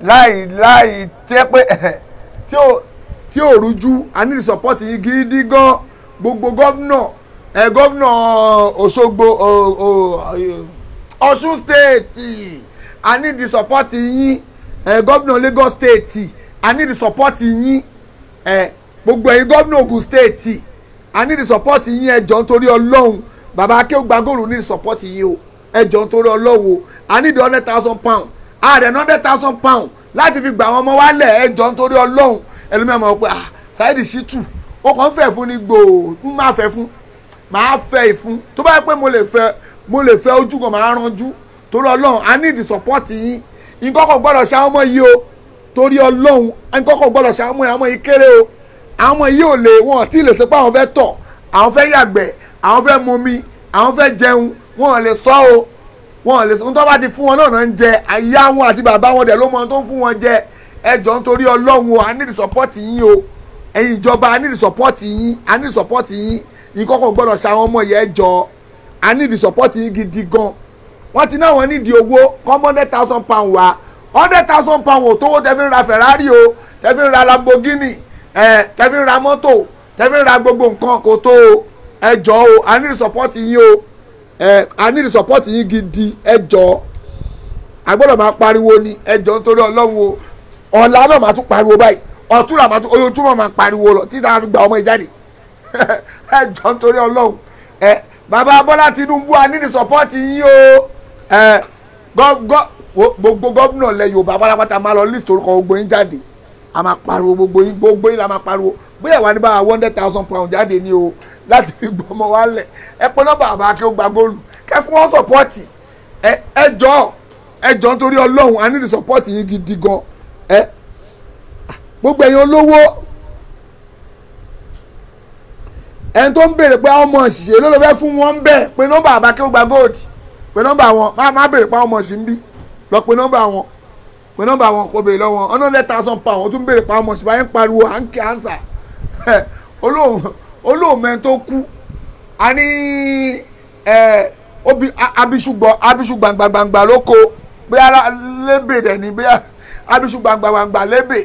láì tẹ́ pé tí ò rújú I need the support yín gidi gan gbogbo gómìnà Òṣogbo Ọ̀ṣun state I need the support yín gómìnà Lagos state I need the support yín gbogbo ẹ̀yin gómìnà Ògùn state I need the support yín ẹ jọ̀ọ́ nítorí Ọlọ́run bàbá Akéwùgbà Gold need the support yín o ẹ jọ̀ọ́ nítorí Ọlọ́run I need £100,000 ààrẹ £100,000 láti fi gbà àwọn ọmọ wálẹ̀ ẹ jọ̀ọ́ nítorí Ọlọ́run ẹlòmíràn mọ̀ pé Saheed Shittu ó kàn ń fẹ́ fún ní gbòò ń máa fẹ́ fún máa fẹ́ ìfún tó bá yẹ pé mo lè fẹ́ ojú kan máa ránjú torí Ọlọ́run I need the support yín nǹkan kan gbọ́dọ̀ ṣe àwọn ọmọ yìí o torí Ọlọ́run nǹkan kan gbọ́dọ̀ ṣe àwọn ọmọ yìí kéré o àwọn ọmọ yìí ò lè wọn tí lè ṣe pé àwọn fẹ́ tọ̀ àwọn fẹ́ yàgbẹ́ àwọn fẹ́ mumi àwọn fẹ́ jẹun wọn ò lè sọ o wọn ò lè sọ tó bá ti fún wọn náà ń jẹ àyà wọn àti bàbá wọn dẹ̀ ló mọ tó ń fún wọn jẹ ẹ jọ̀ọ́ nítorí Ọlọ́run o I need the support yín o ẹ̀yin ìjọba I need the support yín I need the support yín nǹkan kan gbọ́dọ̀ ṣe àwọn ọmọ yìí ẹ jọ̀ọ́ I need the support yín gidi gan wọ́n ti náà wọ́n nídìí owó kọ́ £100,000 wá £100,000 ò tówó tẹ́ fi ń ra Ferrari o tẹ́ fi ń ra Lamborghini tẹ́ fi ń ra mọ́tò tẹ́ fi ń ra gbogbo nǹkan kò tó o ẹ jọ̀ọ́ o I need the support yín o I need the support yín gidi ẹ jọ̀ọ́ a gbọ́dọ̀ máa pariwo ni ẹ jọ̀ọ́ nítorí Ọlọ́run o ọ̀la náà máa tún pariwo báyìí ọ̀túnla máa tún ojoojúmọ́ máa pariwo lọ títí àwọn fi gba ọmọ ìjáde ẹ jọ̀ọ́ nítorí Ọlọ́run bàbá Bọ́lá Tinubu I need the support yín o gbogbo gómìnà lẹ Yorùbá pátápátá máa lọ list orúkọ gbogbo yín jáde a máa pariwo gbogbo yín la máa pariwo bóyá wà ní bá £100,000 jáde ní o láti fi gbọmọ wálẹ̀ ẹ pé nọ́mbà bàbá Akéwùgbà Gold kẹ́ fún wọn sọpọ́ọ̀tì ẹ jọ̀ọ́ nítorí Ọlọ́run I need the support yín gidi gan gbogbo ẹ̀yin olówó ẹni tó ń béèrè pé àwọn ọmọ òṣìṣẹ́ ló lọ fẹ́ fún wọn bẹ́ẹ̀ pé nọ́mbà bàbá Akéwùgbà Gold pé nọ́mbà wọn má béèrè pé àwọn ọmọ òṣìṣẹ́ ń bí lọ pé nọ́mbà wọn kò béèrè lọ́wọ́ £100,000 ó tún béèrè pé àwọn ọmọ òṣìṣẹ́ báyẹn ń pariwo à ń kí ànsà olóòmẹ tó kú a ní abiṣu gbàngbàngbà lóko bí ara lébè dẹ̀ ní bí abiṣu gbàngbàngbà lébè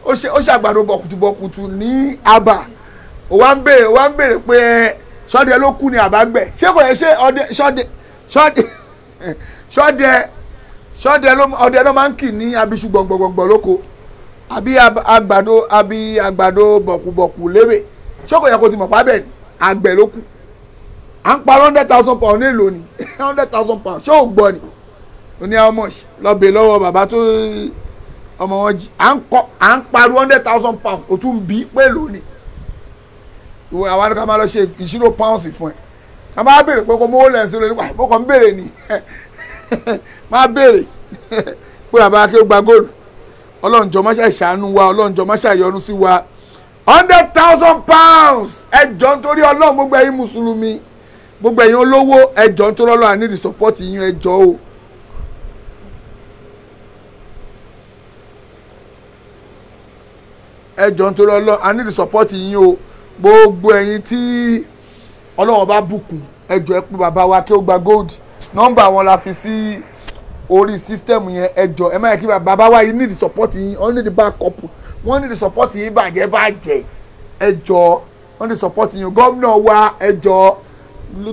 ó ṣàgbàdo bọ̀kùtùbọ̀kùtù ní àbà ó wá ń béèrè pé ṣọ́dẹ ló kú ní àbágbẹ̀ ṣé kò yẹ ṣé ọdẹ ló máa ń kì ní abiṣu gbọ̀ngbọ̀ngbọ̀ lóko àbí àgbàdo bọ̀kùbọ̀kù lébè ṣé kò yẹ kó ti mọ̀ pa bẹ́ẹ̀ ni àgbẹ̀ ló kù à ń pa £100,000 ní èlò ni £100,000 ṣé ò gbọ́ ni ó ní how much lọ́bẹ̀ lọ́wọ́ bàbá tó ọmọ wọn jí à ń parí £100,000 ó tún bí pé èlò ni ìwọ àwọn àdúgbò máa lọ ṣe ìṣirò pounds fún ẹ ká máa béèrè pé kò mówó lẹ́sìn lórí wàá ìbọkàn ń béèrè ni máa béèrè pé bàbá Akéwùgbà Gold Ọlọ́run jọ̀ọ́ má ṣe ṣàánú wa Ọlọ́run jọ̀ọ́ má ṣe yọ́nú sí wa £100,000 ẹ jọ̀ọ́ nítorí Ọlọ́run gbogbo ẹ̀yin mùsùlùmí gbogbo ẹ̀yin olówó ẹ jọ̀ọ́ nítorí Ọlọ́run I need the support yín ẹ jọ̀ọ́ o. ẹ jọ̀ọ́ nítorí Ọlọ́run I need the support yín o gbogbo ẹ̀yin tí Ọlọ́run bá bùkún ẹ jọ̀ọ́ ẹ pé bàbá wa Akéwùgbà Gold nọ́mbà wọn la fi sí orí system yẹn ẹ jọ̀ọ́ ẹ má yẹ kí bàbá wa yìí need the support yín wọ́n need the backup wọ́n need the support yín bàjẹ́ ẹ jọ̀ọ́ wọ́n need the support yín gómìnà wa ẹ jọ̀ọ́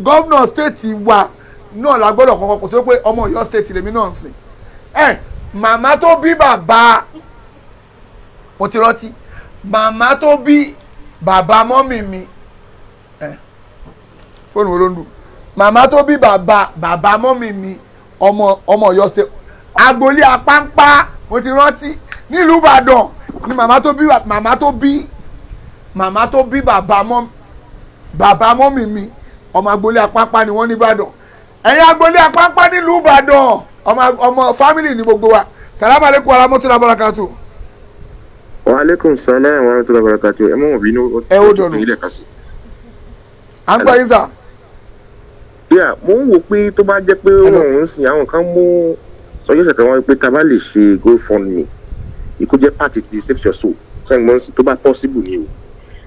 gómìnà state wa náà la gbọ́dọ̀ kọ́kọ́ kò tó pé ọmọ Ọ̀yọ́ state lèmi náà ń sìn màmá tó bí bàbá mo ti rántí màmá tó bí bàbá mọ́mì mi fóònù wo ló ń dùn màmá tó bí bàbá mọ́mì mi ọmọ Ọ̀yọ́ state agboolé apáńpá mo ti rántí nílùú Ìbàdàn ni màmá tó bí bàbá mọ́mì mi ọmọ agboolé apáńpá ni wọ́n ní Ìbàdàn ẹ̀yin agboolé apáńpá nílùú Ìbàdàn ọmọ family ni gbogbo wa salamu aleykum warahmatullahi wabarakatuh. Wa aleykum salaam warahmatullahi wabarakatuh ẹ mọ̀ bínú ẹ ó dọ̀nù à ń gbọ́ yín sà. Mo ń wò pé tó bá jẹ́ pé wọ́n ń sin àwọn kan mú sọ́jọ́sẹ̀ kan wọ́n pé tá a bá lè ṣe GoFundMe ikú jẹ́ pàtì ti save your soul fẹ́ǹgbọ́n sí tó bá possible ni o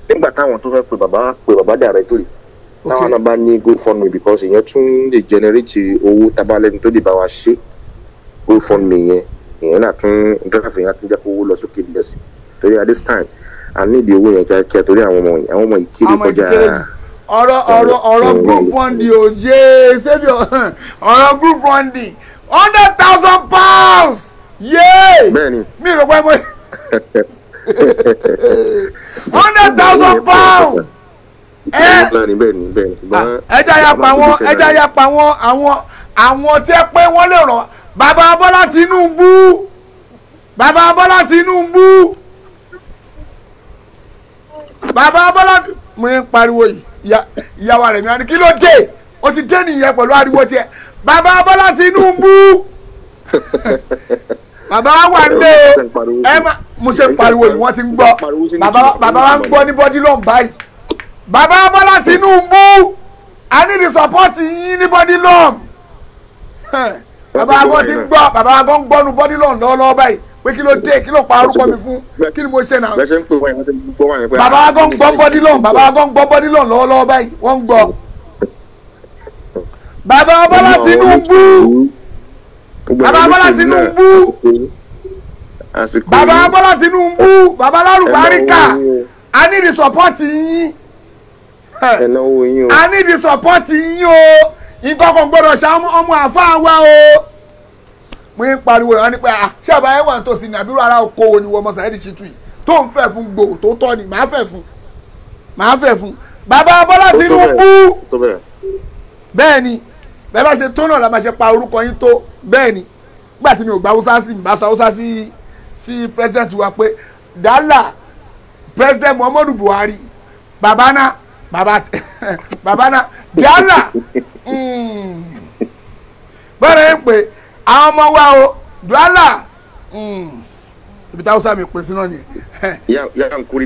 nígbà táwọn tó fẹ́ pe bàbá directory táwọn náà bá ní GoFundMe because ìyẹn tún lè generate owó tábàlẹ́ni tó lè bá wa ṣe GoFundMe yẹn ìyẹn náà tún nǹkan yẹn tún jẹ́ kó owó lọ sókè díẹ̀ sí torí at this time I need owó yẹn kíákíá torí àwọn ọmọ ìkéré kọjá ọ̀rọ̀ GoFundMe ò yé saviour ọ̀rọ̀ GoFundMe £100,000 yéé mi rò pé mo £100,000 ẹja ya pa wọn ẹja ya pa wọn àwọn tí ẹ pé wọ́n lè ràn bàbá Bọ́lá Tinubu bàbá Bọ́lá Tinubu bàbá Bọ́lá mo ń pariwo yìí ìyàwó rẹ̀ mi wá ní kí ló dé o ti dé nìyẹn pẹ̀lú ariwo tiẹ̀ bàbá Bọ́lá Tinubu bàbá wa wà ní o ẹ má mo ṣe ń pariwo yìí wọ́n ti ń gbọ́ bàbá wa ń gbọ́ ní bọ́dí lọ́n báyìí bàbá Bọ́lá Tinubu a ní the support yín ní bọ́dí lọ́n bàbá wa ti ń gbọ́ bàbá wa ń gbọ́ nu bọ́dí lọ́n lọ́wọ́lọ́wọ́ báyìí pé kí ló dé kí ló pa orúkọ mi fún kí ni mo ṣe náà bàbá wa ń gbọ́ bọ́dí lọ́n bàbá wa ń gbọ́ bọ́dí lọ́n lọ́wọ́lọ́wọ́ báyìí wọ́n ń gbọ́ bàbá Bọ́lá Tinubu bàbá Bọ́lá Tinubu bàbá Bọ́lá Tinubu bàbá lárúbáríkà a ní the support yín a ní the support yín o nǹkan kan gbọ́dọ̀ ṣe ọmọ àfáà wa o mo ń pariwo wọn ni pé ṣé àbáyé wà tó sì ní àbúrò ara oko wo ni wọ́n mọ̀ Saheed Shittu yìí tó ń fẹ́ fún gbòò tó tọ́ ni màá fẹ́ fún bàbá Bọ́lá Tinubu bẹ́ẹ̀ ni bẹ́ẹ̀ bá ṣe tó náà la máa ṣe pa orúkọ yín tó bẹ́ẹ̀ ni nígbà tí mi ò gba Hausa sí mi bá sa Hausa sí president wa pé dálà president Muhammadu Buhari babana dálà bẹ́ẹ̀ ń pè àwọn ọmọ wa o dálà ibi tí Hausa mi pè sí náà ni Yankuri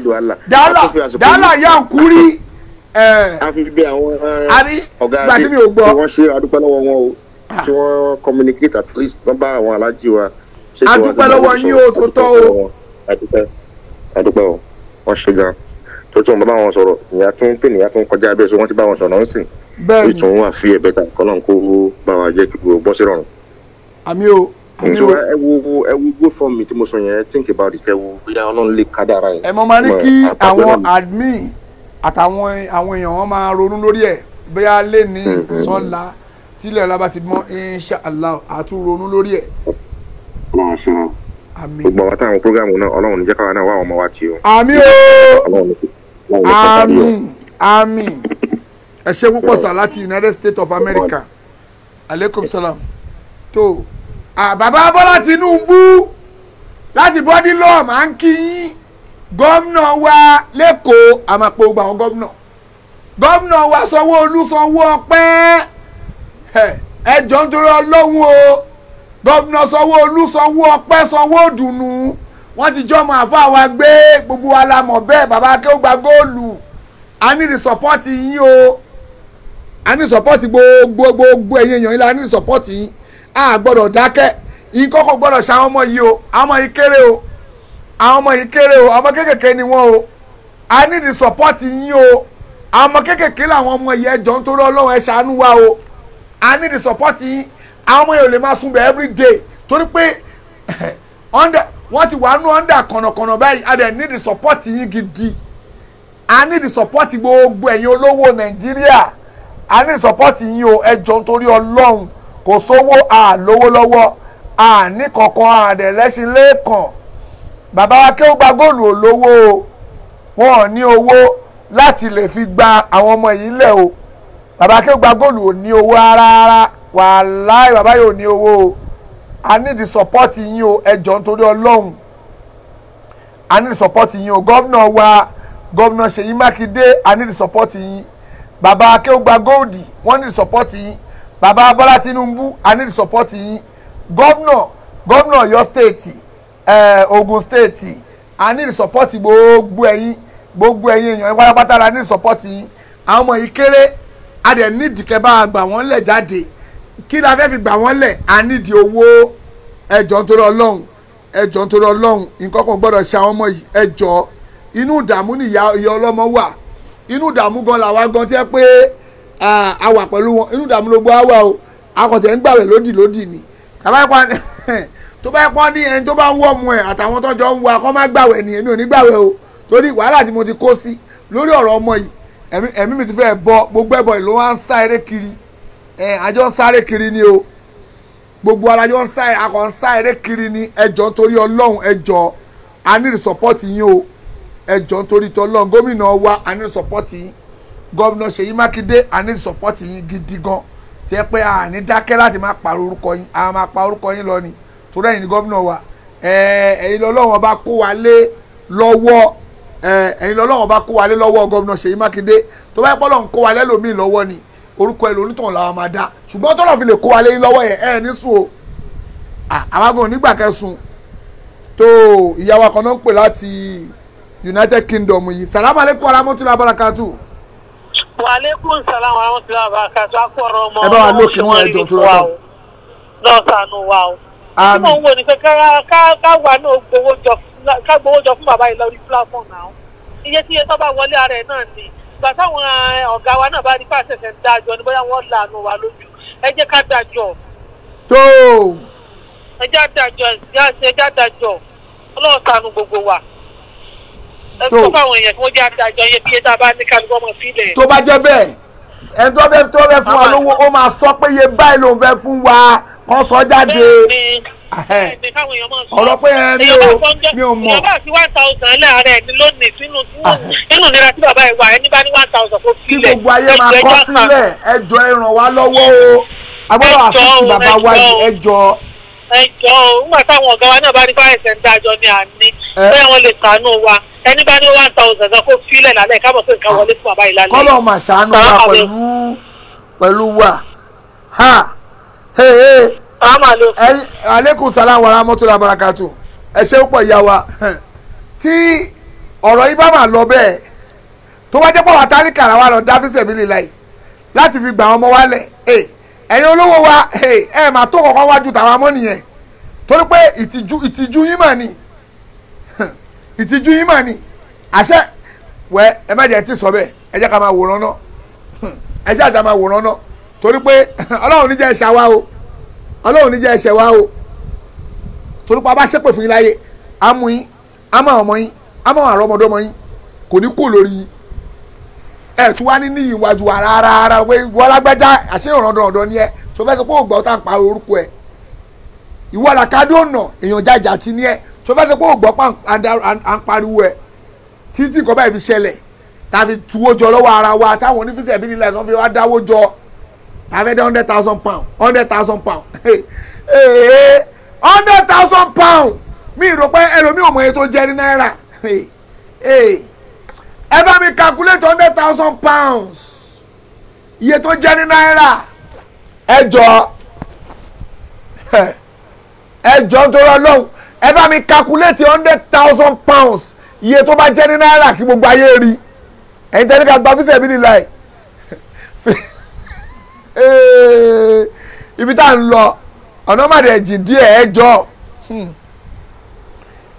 dálà Yankuri a fi bí àwọn ọ̀gá àti tí wọ́n ṣe adúpẹ́ lọ́wọ́ wọn o tí wọ́n communicate at least wọ́n bá àwọn alájí wa ṣe adúpẹ́ lọ́wọ́ yín o tó tọ́ o adúpẹ́ o wọ́n ṣe gan tó tún bá wọn sọ̀rọ̀ ìyá tún pè níyà tún kọjá abẹ́ so wọ́n ti bá wọn sọ̀rọ̀ ń sìn bẹ́ẹ̀ ni ìtún wà fi ẹ̀bẹ̀ ta kọ́nà kó bá wa jẹ́ kí gbogbo bọ́ sí rọrùn. àmì o àmì o ẹ wo go for me tí mo sọ yẹn think about it ẹ wo bóyá ọlọ́run lè ká dára yẹn. ẹ mọ máa ní kí àwọn admin àtàwọn èèyàn wọn máa ronú lórí ẹ̀ bóyá lè ní sọ́la tílẹ̀ ọ̀la bá ti mọ́ inshallah àtún ronú lórí ẹ̀. àmín. gbogbo àwọn táwọn programu náà ọlọ́run ní jẹ́ káwa náà wá ọmọ wa tí o. àmín o àmín ẹ ṣé púpọ̀ sà láti United States of America aleykum salam tó bàbá Bọ́lá Tinubu láti bọ́dí lọ́ọ̀ máa ń kí yín gómìnà wa lẹ́kọ̀ọ́ àmàpọ̀ gbà wọn gómìnà wa Sanwó-Olú Sanwó-Ọpẹ́ ẹjọ́ nítorí Ọlọ́run o gómìnà Sanwó-Olú Sanwó-Ọpẹ́ Sanwó-Ìdùnnú wọ́n ti jọ́ ọmọ àfa wa gbé gbogbo wa la mọ̀ bẹ́ẹ̀ bàbá Akéwùgbà góòlù a ní the support yín o a ní support gbogbo ẹ̀yin èèyàn yín la ní support yín a gbọ́dọ̀ dákẹ́ yín kọ́kọ́ gbọ́dọ̀ ṣe àwọn ọmọ yìí o àwọn ọmọ yìí kéré o àwọn ọmọ yìí kéré o ọmọ kékèké ni wọ́n o a ní the support yín o àwọn ọmọ kékèké làwọn ọmọ yìí ẹjọ́ nítorí Ọlọ́run ẹ ṣàánú wa o a ní the support yín àwọn ọmọ yìí ò lè máa sunbẹ̀ every day torí pé wọ́n ti wà nú under kọ̀nàkọ̀nà báyìí a dẹ̀ ní the support yín gidi a ní the support gbogbo ẹ̀yin olówó Nàìjíríà a ní the support yín o ẹjọ́ nítorí Ọlọ́run kò sówó àlówó lọ́wọ́ àní kankan àdẹ̀lẹ́sìn lẹ́ẹ̀kan bàbá wa Akéwùgbà góòlù olówó o wọn ò ní owó láti lè fi gba àwọn ọmọ yìí lẹ̀ o bàbá Akéwùgbà góòlù ò ní owó rárá wàláì bàbá yóò ní owó o I need the support yín o ẹjọ́ nítorí Ọlọ́run I need the support yín o gómìnà wa gómìnà Ṣèyí Mákindé I need the support yín bàbá Akéwùgbà góòlù wọ́n need the support yín bàbá Bọ́lá Tinubu I need the support yín gómìnà Ọ̀yọ́ state Ogun state I need the support gbogbo ẹ̀yin èèyàn pátápátá la need support yín àwọn ọmọ yìí kéré a dẹ̀ need kẹ́ bá gbà wọ́n lẹ̀ jáde kí la fẹ́ fi gbà wọ́n lẹ̀ a need owó ẹjọ́ nítorí Ọlọ́run nǹkan kan gbọ́dọ̀ ṣe àwọn ọmọ yìí ẹjọ́ inú ìdààmú ni ìyá ọlọ́mọ wà inú ìdààmú gan làwa gan tẹ́ pé a wà pẹ̀lú wọn inú ìdààmú ló gbọ́ wá o akọ̀tẹ̀ ń gbàwẹ̀ lódì ni tó bá pọ́n ní ẹni tó bá ń wọ́ ọmọ ẹ̀ àtàwọn tó jọ ń wọ akọ́ má gbàwẹ̀ ni èmi ò ní gbàwẹ̀ o torí wàhálà tí mo ti kó sí lórí ọ̀rọ̀ ọmọ yìí ẹ̀mí mi ti fẹ́ bọ́ gbogbo ẹ̀bọ̀ ìlú wa ń sá eré kiri àjọ ń sáré kiri ni o gbogbo alájọ ń sá eré kiri ni ẹjọ́ torí Ọlọ́run ẹjọ́ I need support yín o ẹjọ́ nítorí tọ́lọ́run gómìnà wa I need support yín gọ́vnà Ṣèyí Mákindé a ní support yín gidi gan tí ẹ pé a ní dákẹ́ láti máa pàrọ̀ orúkọ yín a máa pa orúkọ yín lọ ni torí ẹ̀yin ni gọ́vnà wa ẹ̀yin lọ́lọ́wọ́n bá kó wa lé lọ́wọ́ ẹ̀yin lọ́lọ́wọ́n bá kó wa lé lọ́wọ́ gọ́vnà Ṣèyí Mákindé tó bá yẹ pé Ọlọ́run kó wa lé lómi lọ́wọ́ ni orúkọ ẹ̀ lónítàn làwọn máa dá ṣùgbọ́n tọ́lọ̀ fi lè kó wa lé lọ́wọ́ yẹn ẹ̀ ní sùn o àwọn agbọ̀n nígbà kẹsùn tó ìyàwó kan náà ń pè láti United Kingdom yìí salamu aleykum warahmatullahi wabarakatuh. Wa aleykum salam warahmatullahi wabarakatuh akọrọ ọmọ ẹ bá wa lókè wọn ẹjọ tó lọ lọ́sàánú wa o. tí mò ń wò ní pé ká wà náà gbowó jọ fún bàbá yìí lórí platform náà iye tí iye tó bá wọlé ara ẹ̀ náà ni ìgbà táwọn ọ̀gá wa náà bá rí pàṣẹ ṣẹ̀ ń dájọ́ ni bóyá wọ́n lànà wa lójú ẹ jẹ́ ká dájọ́. tó ẹ jẹ́ àdájọ́ ọlọ́ọ̀sánú gbogbo wa. tó fáwọn èèyàn kí wọ́n jẹ́ àdájọ́ iye tí iye tá a bá ní ká gbọ́ mọ̀ sílẹ̀. tó bá jẹ́ bẹ́ẹ̀ ẹni tó fẹ́ fún wa lówó ó máa sọ pé iye báyìí ló ń fẹ́ fún wa kó sọ jáde ọ̀rọ̀ pé mi ò mọ̀. ìjọba àti 1000 láàárẹ̀ ni lónìí sínú nira tí bàbá ẹ̀ wà ẹni bá ní 1000 kó sílẹ̀. kí gbogbo ayé máa kọ́ sílẹ̀ ẹjọ́ ẹ ràn wá lọ́wọ́ o agbọ́dọ̀ àfihàn bàbá wa ẹjọ́. ẹjọ́ o nígbà táwọn ọ̀gá wa náà bá ní báyìí ṣẹ̀ ń dájọ́ ní àní bóyá wọ́n lè ṣàánú wa ẹni bá ní 1000 kan kó sílẹ̀ lálẹ́ ká mọ̀ pé nǹkan wọlé fún bàbá yìí lálẹ́. kọ́lọ̀ mà ṣàánú wa pẹ̀lú wa ha aleykum salaam wa rahmatullahi wa barakatuh ẹ ṣé púpọ̀ ìyá wa tí ọ̀rọ̀ yìí bá máa lọ bẹ́ẹ̀ tó bá jẹ́ pọ̀ wá táríkà ara wa lọ dá fífẹ̀ mi lè láì láti fi gbà ọmọ wa lẹ̀ ẹ̀yin olówó wa ẹ máa tó kọ̀ọ̀kan wájú tàwa mọ́ nìyẹn torí pé ìtìjú yín mà ní ìtìjú yín mà ní àṣẹ wẹ ẹ má jẹ́ tí sọ bẹ́ẹ̀ ẹ jẹ́ ká máa wòran náà ẹ ṣe àjà máa wòran náà torí pé Ọlọ́run ní jẹ́ ẹ̀ṣẹ̀ wa o Ọlọ́run ní jẹ́ ẹ̀ṣẹ̀ wa o torí pé a bá ṣépè fún yín láyé á mú yín á mọ ọmọ yín á mọ àrọ ọmọdọ́mọ yín kò ní kú lórí yín ẹ tún wá ní ìwájú ara pé wọ́n lágbájá àṣeyàn dandan ni ẹ tó fẹ́ sọ pé ògbà ọ̀tá ń pariwo orúkọ ẹ ìwọ àràkádé ọ̀nà èèyàn jájà ti ní ẹ tó fẹ́ sọ pé ògbà ọ̀pá à ń pariwo ẹ títí nǹkan báyìí fi ṣẹlẹ̀ tàbí tuwó jọ lọ́wọ́ ara wa táwọn onífíìsì ẹ̀bí nílẹ̀ náà fi wá dáwó jọ tàbí dé £100,000 £100,000 £100,000 mi rò pé ẹlòmíì ò mọ iye tó jẹ́ ní náírà ẹ bá mi calculate £100,000 iye tó jẹ́ ní náírà ẹ jọ nítorí Ọlọ́run ẹ bá mi calculate £100,000 iye tó bá jẹ́ ní náírà kí gbogbo ayé rí ẹ̀yin tẹ́lẹ̀ ká gba fíṣẹ̀ bí nílá ẹ̀ ibi tá à ń lọ ọ̀nà má dẹ̀ jìn díẹ̀ ẹ jọ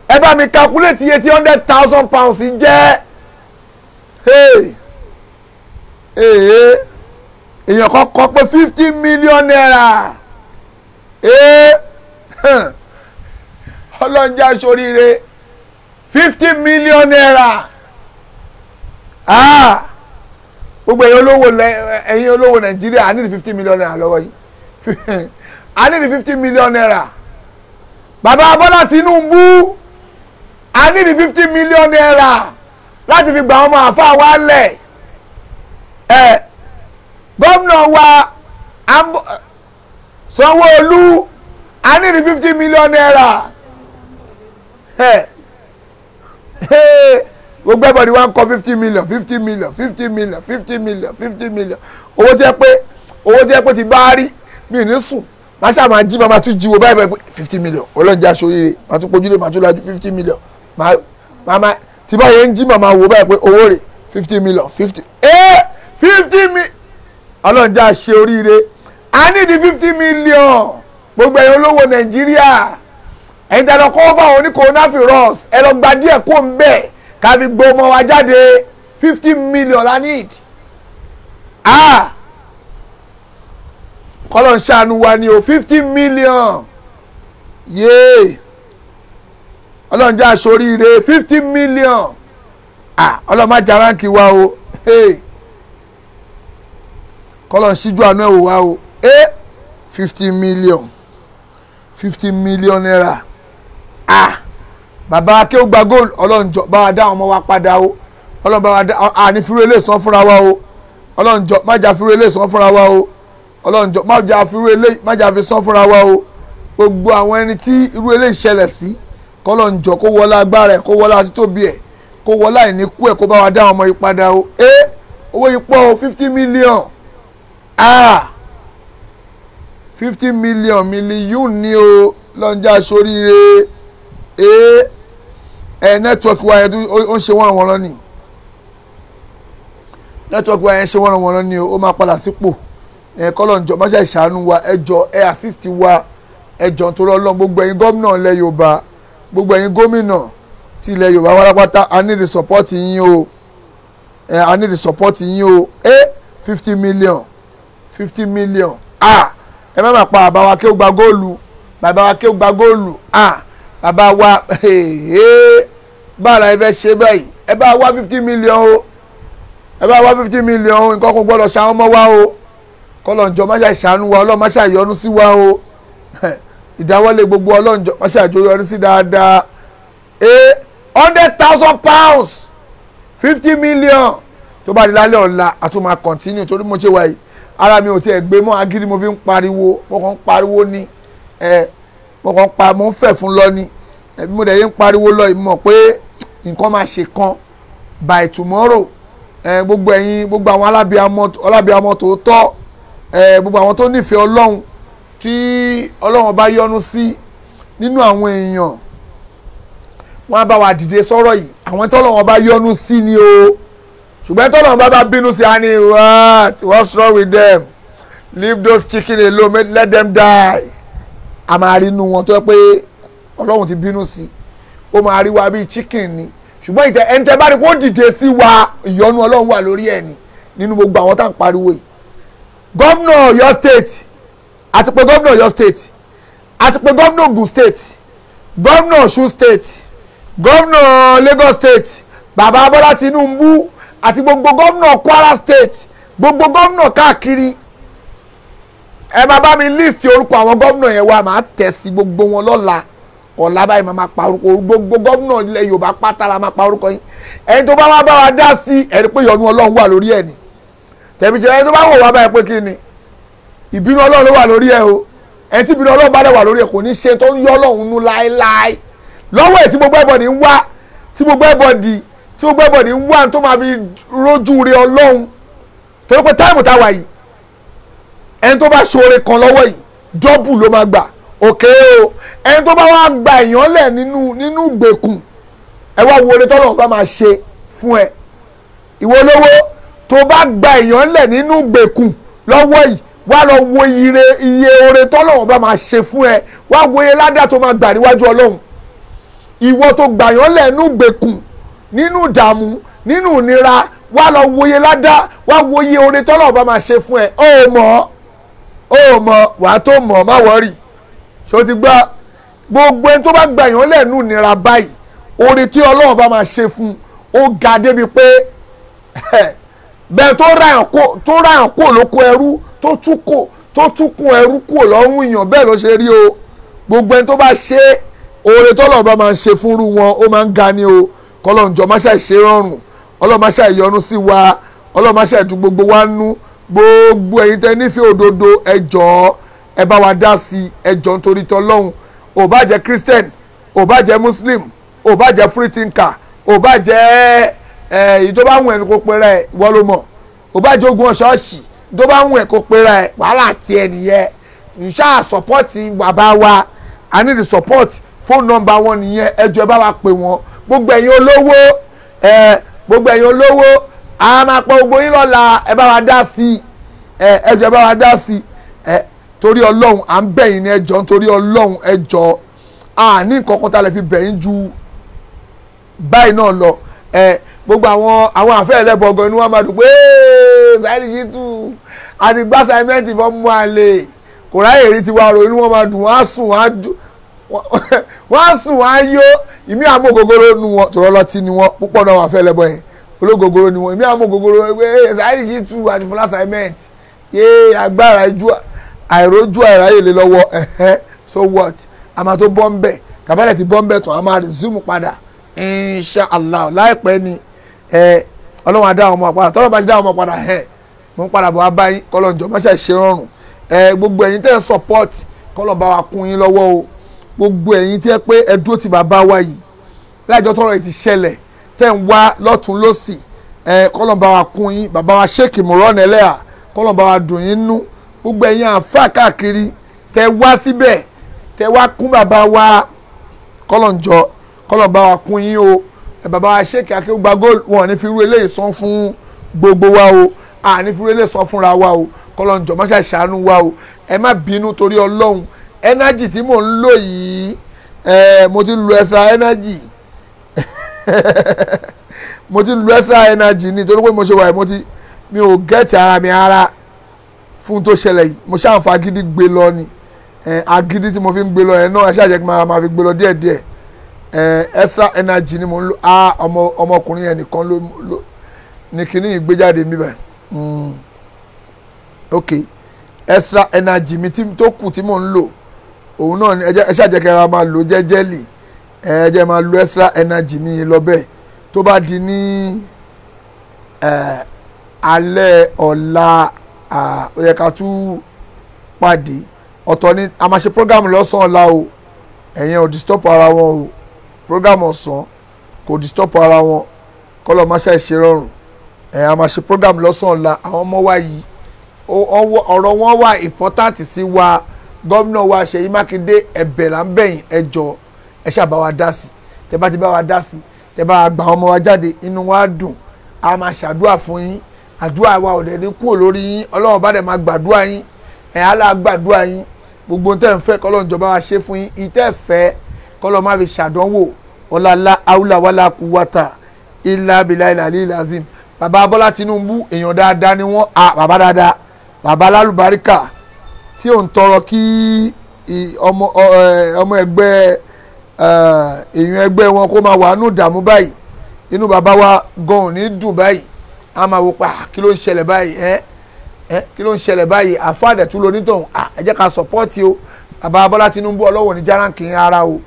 ẹ bá mi calculate iye tí £100,000 jẹ́ èèyàn kan kọ pé 50 million naira ọlọ́njà sóríire 50 million naira gbogbo ẹ̀yin olówó Nàìjíríà a ní 50 million naira lọ́wọ́ yìí a ní 50 million naira bàbá Bọ́lá Tinubu a ní 50 million naira láti fi gbà ọmọ àfa wa lẹ̀ gómìnà wa Sanwó-Olú a ní 50 million naira gbogbo ẹbọdì wa ń kọ 50 million 50 million 50 million 50 million 50 million owó jẹ́ pé ti bá rí mi ní sùn má ṣáà máa jí máa tún jíwò báyìí pé 50 million ọlọ́njà aṣoríire máa tún pojúlé máa tún lajú 50 million máa tí báyìí ń jí máa wò báyìí pé owó rẹ̀ 50 million 50 million ọlọ́njà aṣoríire a ní di 50 million gbogbo ẹ̀yin olówó Nàìjíríà ẹ̀yin tẹ́ lọ kọ́ fáwọn oní coronavirus ẹ lọ gba díẹ̀ kó ń bẹ̀ ká fi gbọ́ ọmọ wa jáde 50 million la need kọ́lọ̀ ń ṣàánú wa ni o 50 million yéé ọlọ́run jẹ́ àṣoríire 50 million ọlọ́run má jà ránkì wa o kọ́lọ̀ ń ṣíjú àánú ẹ̀ wò wá o 50 million naira bàbá akéwù gba goal ọlọ́run jọ bá wa dá àwọn ọmọ wa padà o ọlọ́run bá wa dá ànífúrú ilé ìsan fúnra wa o ọlọ́run jọ má jà fi irú eléyìí san fúnra wa o ọlọ́run jọ má jà fi irú eléyìí má jà fi san fúnra wa o gbogbo àwọn ẹni tí irú eléyìí ṣẹlẹ̀ sí kọ́lọ́run jọ kó wọlá agbára ẹ̀ kó wọlá títóbi ẹ̀ kó wọlá ìníkú ẹ̀ kó bá wa dá àwọn ọmọ yìí padà o owó yìí pọ̀ o 50 million 50 million mílíọ̀nù ni o lọ́njà sóríire nẹ́tíwọ́ọ̀kì wa yẹn ó ń ṣe wọ́nranwọ́nran ni nẹ́tíwọ́ọ̀kì wa yẹn ń ṣe wọ́nranwọ́nran ni o ó máa padà sípò kọ́lọ́njọ́ máṣá ìṣàánú wa ẹjọ́ assist wa ẹjọ́ tó lọ́lọ́ gbogbo ẹ̀yin gómìnà ilẹ̀ Yorùbá gbogbo ẹ̀yin gómìnà ti ilẹ̀ Yorùbá wárápátá I need the support yín o I need the support yín o 50 million ẹ má máa pa bàbá wa kí ó gba góòlù bàbá wa kí ó gba góòlù bàbá wa bára ẹ fẹ́ ṣe báyìí ẹ bá wá 50 million o ẹ bá wá 50 million o nǹkan kò gbọ́dọ̀ ṣàwọn ọmọ wa o kọ́lọ́njọ́ má ṣàìṣàánú wa Ọlọ́run má ṣàìyọ́nú sí wa o ìdáwọ́lé gbogbo ọlọ́njọ́ má ṣàìjọyọrí sí dáadáa 100,000 pounds 50 million tó bá di lálẹ́ ọ̀la a tún máa continue torí mo ṣe wà yìí ara mi ò tiẹ̀ gbé mọ́ agídí mo fi ń pariwo mo kàn ń pariwo ní mo ń fẹ̀ fún lọ ní bí mo dẹ̀ yé ń pariwo lọ yìí mọ̀ pé nǹkan máa ṣe kan by tomorrow gbogbo ẹ̀yin gbogbo àwọn alábíamọ tòótọ́ gbogbo àwọn tó nífẹ̀ẹ́ Ọlọ́run tí Ọlọ́run bá yọ́nú sí nínú àwọn èèyàn wọ́n á bá wa dìde sọ̀rọ̀ yìí àwọn tí Ọlọ́run bá yọ́nú sí ni o ṣùgbọ́n tí Ọlọ́run bá bínú sí á ní what's wrong with them leave those chicken alone let them die a máa rí inú wọn tó yẹ pé Ọlọ́run ti bínú sí ó máa rí wa bíi chicken ni ṣùgbọ́n ẹni tẹ́ bá rí kó dìde sí wa ìyọ́nú Ọlọ́run wà lórí ẹ̀ ni nínú gbogbo àwọn tá à ń pariwo yìí gómìnà Ọ̀yọ́ state àti pé gómìnà Ọ̀yọ́ state àti pé gómìnà Ògùn state gómìnà Ọ̀ṣun state gómìnà Lagos state bàbá Bọ́lá Tinubu àti gbogbo gómìnà Kwara state gbogbo gómìnà káàkiri ẹ máa bá mi list orúkọ àwọn gómìnà yẹn wá máa tẹ̀ sí gbogbo wọn lọ́la ọ̀la báyìí máa pa orúkọ gbogbo gómìnà ilẹ̀ Yorùbá pátá la máa pa orúkọ yín ẹni tó bá wá bá wa dá sí ẹni pé ìyọ́nú Ọlọ́run wà lórí ẹ̀ ni tẹ̀mí ṣe ẹni tó bá wò wá báyìí pé kí ni ìbínú Ọlọ́run ló wà lórí ẹ̀ o ẹni tí ìbínú Ọlọ́run bá dẹ̀ wà lórí ẹ̀ kò ní ṣe tó ń yọ Ọlọ́run nú láéláé lọ́wọ́ ẹ̀ tí gbogbo ẹ̀bọ̀dì ń wá tí gbogbo ẹ̀bọ̀dì ń wá tó máa fi rójú rí Ọlọ́run torí pé táìmù tá a wà yìí ẹni tó bá ṣoore kan lọ́wọ́ yìí dọ́bù ló máa gbà òkè o ẹni tó bá wá gba èèyàn lẹ̀ nínú ìgbèkùn ẹ wá wo oore tọ́lọ́run bá máa ṣe fún ẹ ìwọ olówó tó bá gba èèyàn lẹ̀ nínú ìgbèkùn lọ́wọ́ yìí wá lọ wo iye oore tọ́lọ́run bá máa ṣe fún ẹ wá wo iye ládàá tó máa gbà níwájú Ọlọ́run ìwọ tó gbà yàn lẹ̀ nínú ìgbèkùn nínú ìdààmú nínú ìnira wá lọ wo iye ládàá wá wo iye oore tọ́lọ́run bá máa ṣe fún ẹ ó mọ̀ wàá tó mọ̀ má wọ́rì ṣó ti gbá gbogbo ẹni tó bá gbà yàn lẹ́nu nira báyìí oore tí Ọlọ́run bá máa ṣe fún ó ga débi pé bẹ́ẹ̀ tó ráyàn kó lóko ẹrú tó tún kó ẹrú kúrò lọ́rùn èèyàn bẹ́ẹ̀ ló ṣe rí o gbogbo ẹni tó bá ṣe oore tọ́lọ́run bá máa ṣe fúnrú wọn ó máa ń ga ni o kọ́lọ́njọ́ má ṣàì ṣe rọrùn Ọlọ́run má ṣàì yọ́nú sí wa Ọlọ́run má ṣàì dùn gbogbo wa nú gbogbo ẹ̀yin tẹ́ nífẹ̀ẹ́ òdodo ẹ jọ̀ọ́ ẹ bá wa dá sí ẹ jọ̀ọ́ nítorí tọ́lọ́hun ò bá jẹ́ Christian ò bá jẹ́ Muslim ò bá jẹ́ free thinker ò bá jẹ́ èyí tó bá wù ẹ́ kó pera ẹ̀ ìwọ ló mọ̀ ò bá jẹ́ ogun ọ̀ṣọ́ọ̀ṣì tó bá wù ẹ́ kó pera ẹ̀ wàhálà tiẹ̀ nìyẹn ìṣá support bàbá wa I need the support phone number wọn nìyẹn ẹ jọ̀ọ́ ẹ bá wa pè wọ́n gbogbo ẹ̀yin olówó a máa pọ̀ gbogbo yín lọ́la ẹ bá wa dá sí ẹ jọ̀ọ́ ẹ bá wa dá sí torí Ọlọ́run à ń bẹ̀ yín ní ẹ jọ̀ọ́ nítorí Ọlọ́run ẹ jọ̀ọ́ a ní nǹkan kan tá a lè fi bẹ̀ yín ju báyìí náà lọ gbogbo àwọn àfẹ́ ẹlẹ́bọ̀ gan ni wọ́n máa dùn pé Saheed Shittu àti gbá sàmẹ́ǹtì fọ́ mú àlè kò ráyè rí tiwa rò inú wọn máa dùn wọ́n á sùn wọ́n á yó ìmí àmọ́ ògógóró nu wọn tòrọ́ lọ́tí ni wọ́n púpọ̀ náà wọ́n àfẹ́ ẹlẹ́bọ̀ yẹn ológogoro ni wọn èmi àmọ́ ògógóró pé Saheed Shittu àti Fọlá cement yé agbára àìrójú àìráyè lé lọ́wọ́ so what a máa tó bọ́ ń bẹ̀ kàbálẹ̀ ti bọ́ ń bẹ̀ tán a máa resume padà inshallah láìpẹ́ ni Ọlọ́run á dá àwọn ọmọ padà tọ́lọ́ bá ti dá àwọn ọmọ padà mo ń padà bọ̀ wá báyìí kọ́lọ́njọ́ má ṣe ṣe rọrùn gbogbo ẹ̀yin tẹ́ ẹ support kọ́lọ́ bá wa kún yín lọ́wọ́ o gbogbo ẹ̀yin tí ẹ pé ẹ dúró ti bàbá wa yìí láìjọ́ tọ́rọ̀ ti ṣẹlẹ̀ tẹ́ ń wá lọ́tún lọ́sì kọ́lọ́ bá wa kún yín bàbá wa Sheikh Imran Eleha kọ́lọ́ bá wa dùn yín nú gbogbo ẹ̀yin àǹfà káàkiri tẹ́ wá síbẹ̀ tẹ́ wá kún bàbá wa kọ́lọ́njọ́ kọ́lọ́ bá wa kún yín o bàbá wa Sheikh Akeugba Gold wọn ní fi irú eléyìí san fún gbogbo wa o ní fi irú eléyìí san fúnra wa o kọ́lọ́njọ́ má ṣe ṣàánú wa o ẹ má bínú torí Ọlọ́run energy tí mò ń lò yìí mo ti lo extra energy mo ti lo extra energy nítorí pé mo ṣe wà mi ò gẹ́ẹ̀tì ara mi ara fún tó ṣẹlẹ̀ yìí mo ṣàǹfà agídí gbé lọ ni agídí tí mo fi ń gbé lọ ẹ̀ náà ẹ ṣàjẹ́ kí máa fi gbé lọ díẹ̀díẹ̀ extra energy ni mo ń lo ọmọkùnrin yẹn nìkan ló ní kíní yìí gbé jáde mi báyìí ok extra energy mi tó kù tí mo ń lò òun náà ni ẹ ṣàjẹ́ kí ara máa lò jẹ́jẹ́lì ẹ jẹ́ máa lo extra energy mi lọ bẹ́ẹ̀ tó bá di ní alẹ́ ọ̀la ó yẹ ká tún pàdé ọ̀tọ̀ ni a máa ṣe program lọ́sàn-án ọ̀la o ẹ̀yẹn ò disturb ara wọn o program ọ̀sán kò disturb ara wọn kọ́lọ̀ máa ṣe ṣe rọrùn a máa ṣe program lọ́sàn-án ọ̀la àwọn ọmọ wa yìí ọ̀rọ̀ wọn wà important sí wa gómìnà wa Ṣèyí Mákindé ẹ̀bẹ̀ là ń bẹ̀yìn ẹ jọ̀ọ́ ẹ ṣáà bá wa dá sí tẹ bá ti bá wa dá sí tẹ bá gba ọmọ wa jáde inú wa dùn a máa ṣàdúrà fún yín àdúrà wa ò dẹ̀ ní kúrò lórí yín Ọlọ́run bá dẹ̀ máa gbàdúrà yín á là gbàdúrà yín gbogbo tẹ́ ń fẹ́ kọ́lọ́run jọba wa ṣe fún yín ìtẹ́ fẹ́ kọ́lọ́run má fi ṣàdánwò ọ̀làlá àwùlà wàlà kúwàtà ilà bìlà ilà àlì ìlàzìm bàbá Bọ́lá Tinubu èèyàn dáadáa ni wọ́n bàbá dáadáa bàbá lálùbáríkà tí ò ń tọrọ kí ọmọ ẹgbẹ́ èèyàn ẹgbẹ́ wọn kó máa wà nù dààmú báyìí inú bàbá wa gan ò ní dùn báyìí a máa wò pa kí ló ń ṣẹlẹ̀ báyìí kí ló ń ṣẹlẹ̀ báyìí àfáàdẹ̀ tún lonítọ̀hún ẹ jẹ́ ká sọ̀pọ́ọ̀tì o bàbá Bọ́lá Tinubu Ọlọ́run ní járáǹkì yín ara o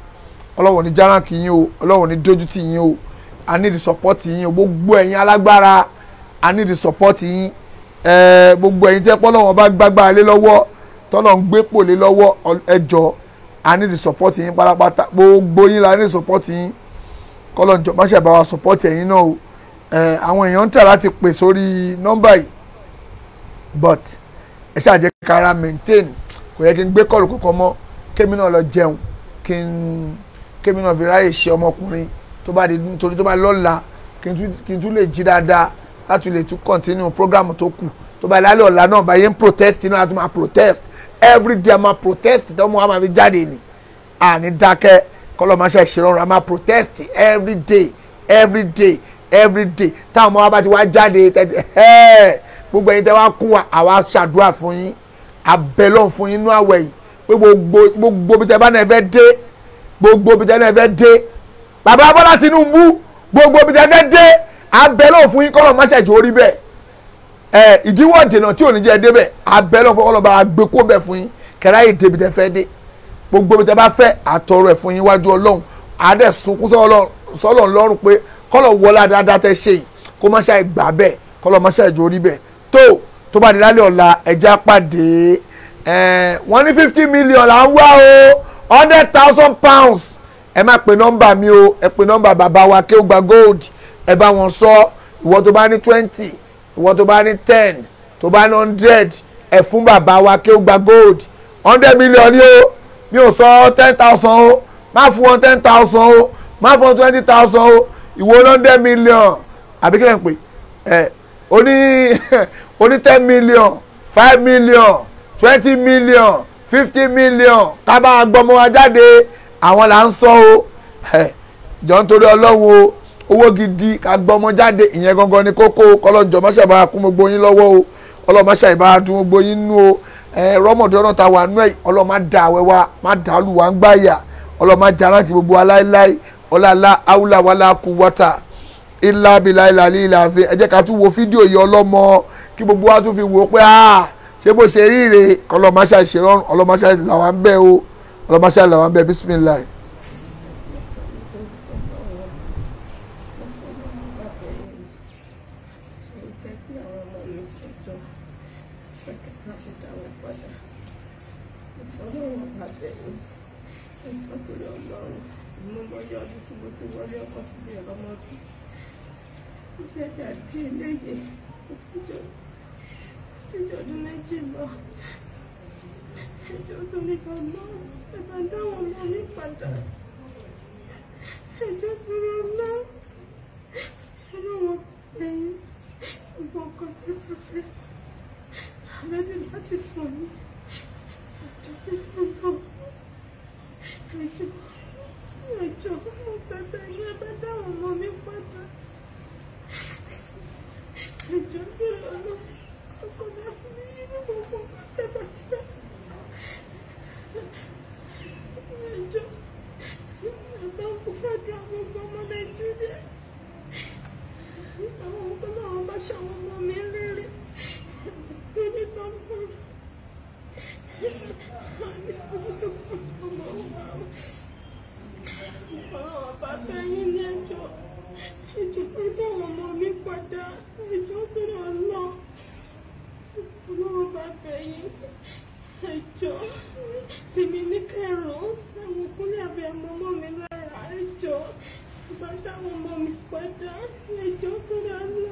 Ọlọ́run ní járáǹkì yín o Ọlọ́run ní dójútì yín o I need the support yín o gbogbo ẹ̀yin alágbára I need the support yín gbogbo ẹ̀yin tẹ́ pọ́ lọ́wọ́ bá gbágbá lé lọ́wọ́ tọ́lọ̀ ń gbé pò lé lọ́wọ́ ẹ jọ̀ọ́ I need the support yín pátápátá gbogbo yín la need support yín kọ́lọ́njọ́ má ṣe bá wa support ẹ̀yin náà o àwọn èèyàn ń tà láti pè sórí nọ́mbà yìí but ẹ ṣáà jẹ́ kára maintain kò yẹ kí n gbé kọ́ọ̀lù kankan mọ́ kémi náà lọ jẹun kémi náà fi ráyè ṣe ọmọkùnrin tó bá di nítorí tó bá lọ́la kí n tún lè jí dáadáa láti lè tún continue program tó kù tó bá lálẹ́ ọ̀la náà báyẹn ń protest náà láti máa protest everyday a máa protest tó mú wa máa fi jáde ni àní dákẹ́ kọ́lọ́ máa ṣe ìṣèrọ̀rùn a máa protest everyday táwọn ọmọ wa bá ti wá jáde gbogbo ẹ̀yin tẹ́ wá kún wa àwa ṣàdúrà fún yín abẹ́lọ́n fún yín inú àwẹ̀ yìí pé gbogbo bí tẹ́ bá náà fẹ́ dé gbogbo bí tẹ́ náà fẹ́ dé bàbá Bọ́lá Tinubu gbogbo bí tẹ́ fẹ́ dé abẹ́lọ́n fún yín kọ́lọ́ máa ṣẹ̀jọ́ orí bẹ́ẹ̀ ìdíwọ́ ìdènà tí ò ní jẹ́ débẹ̀ abẹ́lọ́n fún kọ́lọ́ bá gbé kó bẹ̀ fún yín kẹ́rẹ́ yìí débi tẹ́ fẹ́ dé gbogbo bí tẹ́ bá fẹ́ àtọ̀rọ̀ ẹ̀ fún yín wájú Ọlọ́run àádẹ́ sunkún sọ́lọ́run lọ́rùn pé kọ́lọ̀ wọlá dáadáa tẹ́ ṣe yìí kó má ṣe gbà bẹ́ẹ̀ kọ́lọ̀ má ṣe orí bẹ́ẹ̀ tó bá di lálẹ́ ọ̀la ẹja pàdé wọ́n ní 50 million là ń wá o 100,000 pounds ẹ má pe nọ́mbà mi o ẹ pe nọ́mbà bàbá wa Akeugba Gold ẹ bá wọn sọ ìwọ tó bá ní 20 ìwọ tó bá ní 10 tó bá ní 100 ẹ fún bàbá wa Akeugba Gold 100 million ni o mi ò sọ 10,000 o má fún wọn 10,000 o má fún wọn 20,000 o ìwọ 100 million àbí kí lè ń pè oní 10 million 5 million 20 million 50 million tábà gbọmọ wa jáde àwọn là ń sọ o jọ nítorí Ọlọ́run o owó gidi ká gbọmọ jáde ìyẹn gangan ni kókó kọlọ́jọ má ṣàbá kún gbogbo yín lọ́wọ́ o Ọlọ́run má ṣàbá dún gbogbo yín nú o rọ́mọdé ọ̀nà ta wà nú ẹ̀ Ọlọ́run má dà àwẹ̀ wa má dà á lù wá ń gbáyà Ọlọ́run má jaránkì gbogbo aláìláì ọlọ́lá áwùlà wàlá kúwátà ilá bílá ilà lílà ṣe ẹ jẹ́ ká tún wo fídíò yìí ọlọ́mọ kí gbogbo wa tún fi wò ó pé ṣé bó ṣe ríre ọlọ́mọṣà ìṣèrọ̀rùn ọlọ́mọṣà làwọn ń bẹ o ọlọ́mọṣà làwọn ń bẹ bísímìláì. láti dáwọ́ padà ìfọwọ́wọ́ bàbẹ̀ mi ẹ̀fọ́ torí ọlọ́run ìmúmọ́yọ́ ọdún tí mo ti wọlé ọkọ̀ tí mi ọ̀rọ̀ mọ́ bí ìfẹ́jà dí eléyè tíjọ́ ọdún méjì lọ ẹjọ́ torí ọlọ́run ẹ bá dáwọ́ ọmọ mi padà ẹjọ́ torí ọlọ́run ọlọ́run lẹ́yìn gbogbo ọkọ̀ tí mo fẹ́ àlejò láti fún mi ẹjọ́ mo bẹ̀bẹ̀ ní ẹ bá dáwọ́ ọmọ mi padà ẹjọ́ torí ọlọ́run ọkọ̀ láti ní nínú gbogbo ọkọ̀ tẹ́ bá fẹ́ ẹjọ́ ẹ̀bá ń kó fàdúrà gbogbo ọmọ Nàìjíríà àwọn ọkọ̀ náà bá ṣàwọn ọmọ mi rere níbi tó ń bọ̀ ọ̀rọ̀ bàbá yín ní ẹjọ́ pé táwọn ọmọ mi padà ẹjọ́ tó lọ lọ ọlọ́run bàbá yín ẹjọ́ tèmi ní kẹrùn àwọn òkúlẹ̀ àbí ọmọ mi lára ẹjọ́ bá dáwọn ọmọ mi padà ẹjọ́ tó lọ lọ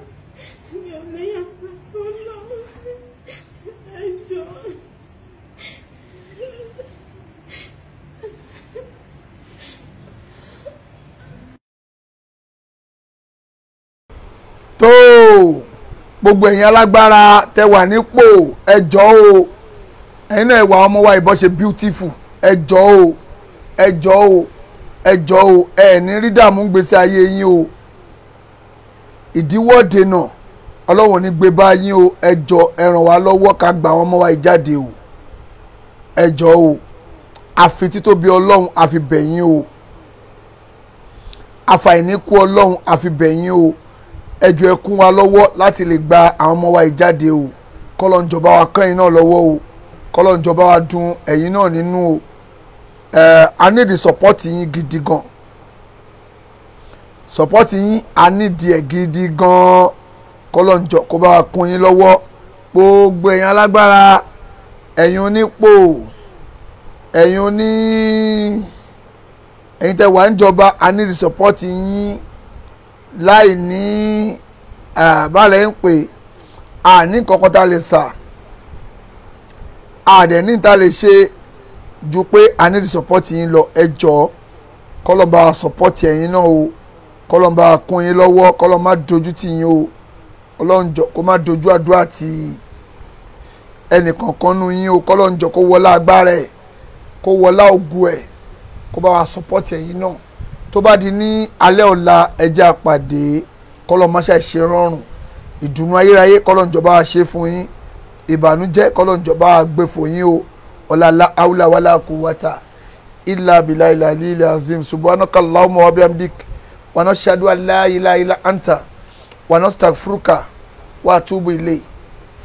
mi ò léyàn tó lọ ẹjọ́. tó gbogbo ẹ̀yin alágbára tẹ wà nípò ẹjọ́ o ẹ̀yin náà ẹ̀wà ọmọ wa ìbọn ṣe beautiful ẹjọ́ o ẹjọ́ o ẹjọ́ o ẹ̀ ní rí dààmú gbèsè ayé yín o ìdíwọ́ dènà ọlọ́wọ́n ní gbé bá yín o ẹjọ́ ẹ ràn wá lọ́wọ́ ká gba àwọn ọmọ wa ìjáde o ẹjọ́ o àfi títóbi ọlọ́run àfi bẹ̀yìn o àfàìníkù ọlọ́run àfi bẹ̀yìn o ẹjọ́ ẹ kún wa lọ́wọ́ láti lè gba àwọn ọmọ wa ìjáde o kọ́lọ́njọba wa kẹ́yìn náà lọ́wọ́ o kọ́lọ́njọba wa dùn ẹ̀yin náà nínú o I need the support yín gidi gan support yín I need ẹ̀ gidi gan kọ́lọ́njọ kó bá wa kún yín lọ́wọ́ gbogbo ẹ̀yin alágbára ẹ̀yin onípò ẹ̀yin tẹ́ wà ń jọba I need the support yín láì ní balẹ̀ ń pè àní kankan tá a lè sà àdẹ̀ ní tá a lè ṣe ju pé I need the support yín lọ ẹ jọ̀ọ́ kọ́lọ́mbà support ẹ̀yin náà o kọ́lọ́mbà kún yín lọ́wọ́ kọ́lọ́mbà dojú tì yín o ọlọ́njọ́ kó má dojú àdúrà ti ẹnìkankan nu yín o kọ́lọ́njọ́ kó wọlá agbára ẹ̀ kó wọlá ògùn ẹ̀ kó bá wa support ẹ̀yin náà tó bá di ní alẹ́ ọ̀la ẹjẹ́ àpàdé kọ́lọ́máṣá ṣe rọrùn ìdùnnú ayérayé kọ́lọ́njọba ṣe fún yín ìbànújẹ́ kọ́lọ́njọba gbé fún yín o ọ̀làlá àwùlà wàlà quwwata illa billahi al-aliyyil azim subhanaka allahumma wa bihamdik wa nashhadu an la ilaha illa anta wa nastaghfiruka wa atubu ilayk.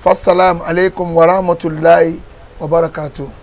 Fassalamu alaikum wa rahmatullahi wa barakatuh.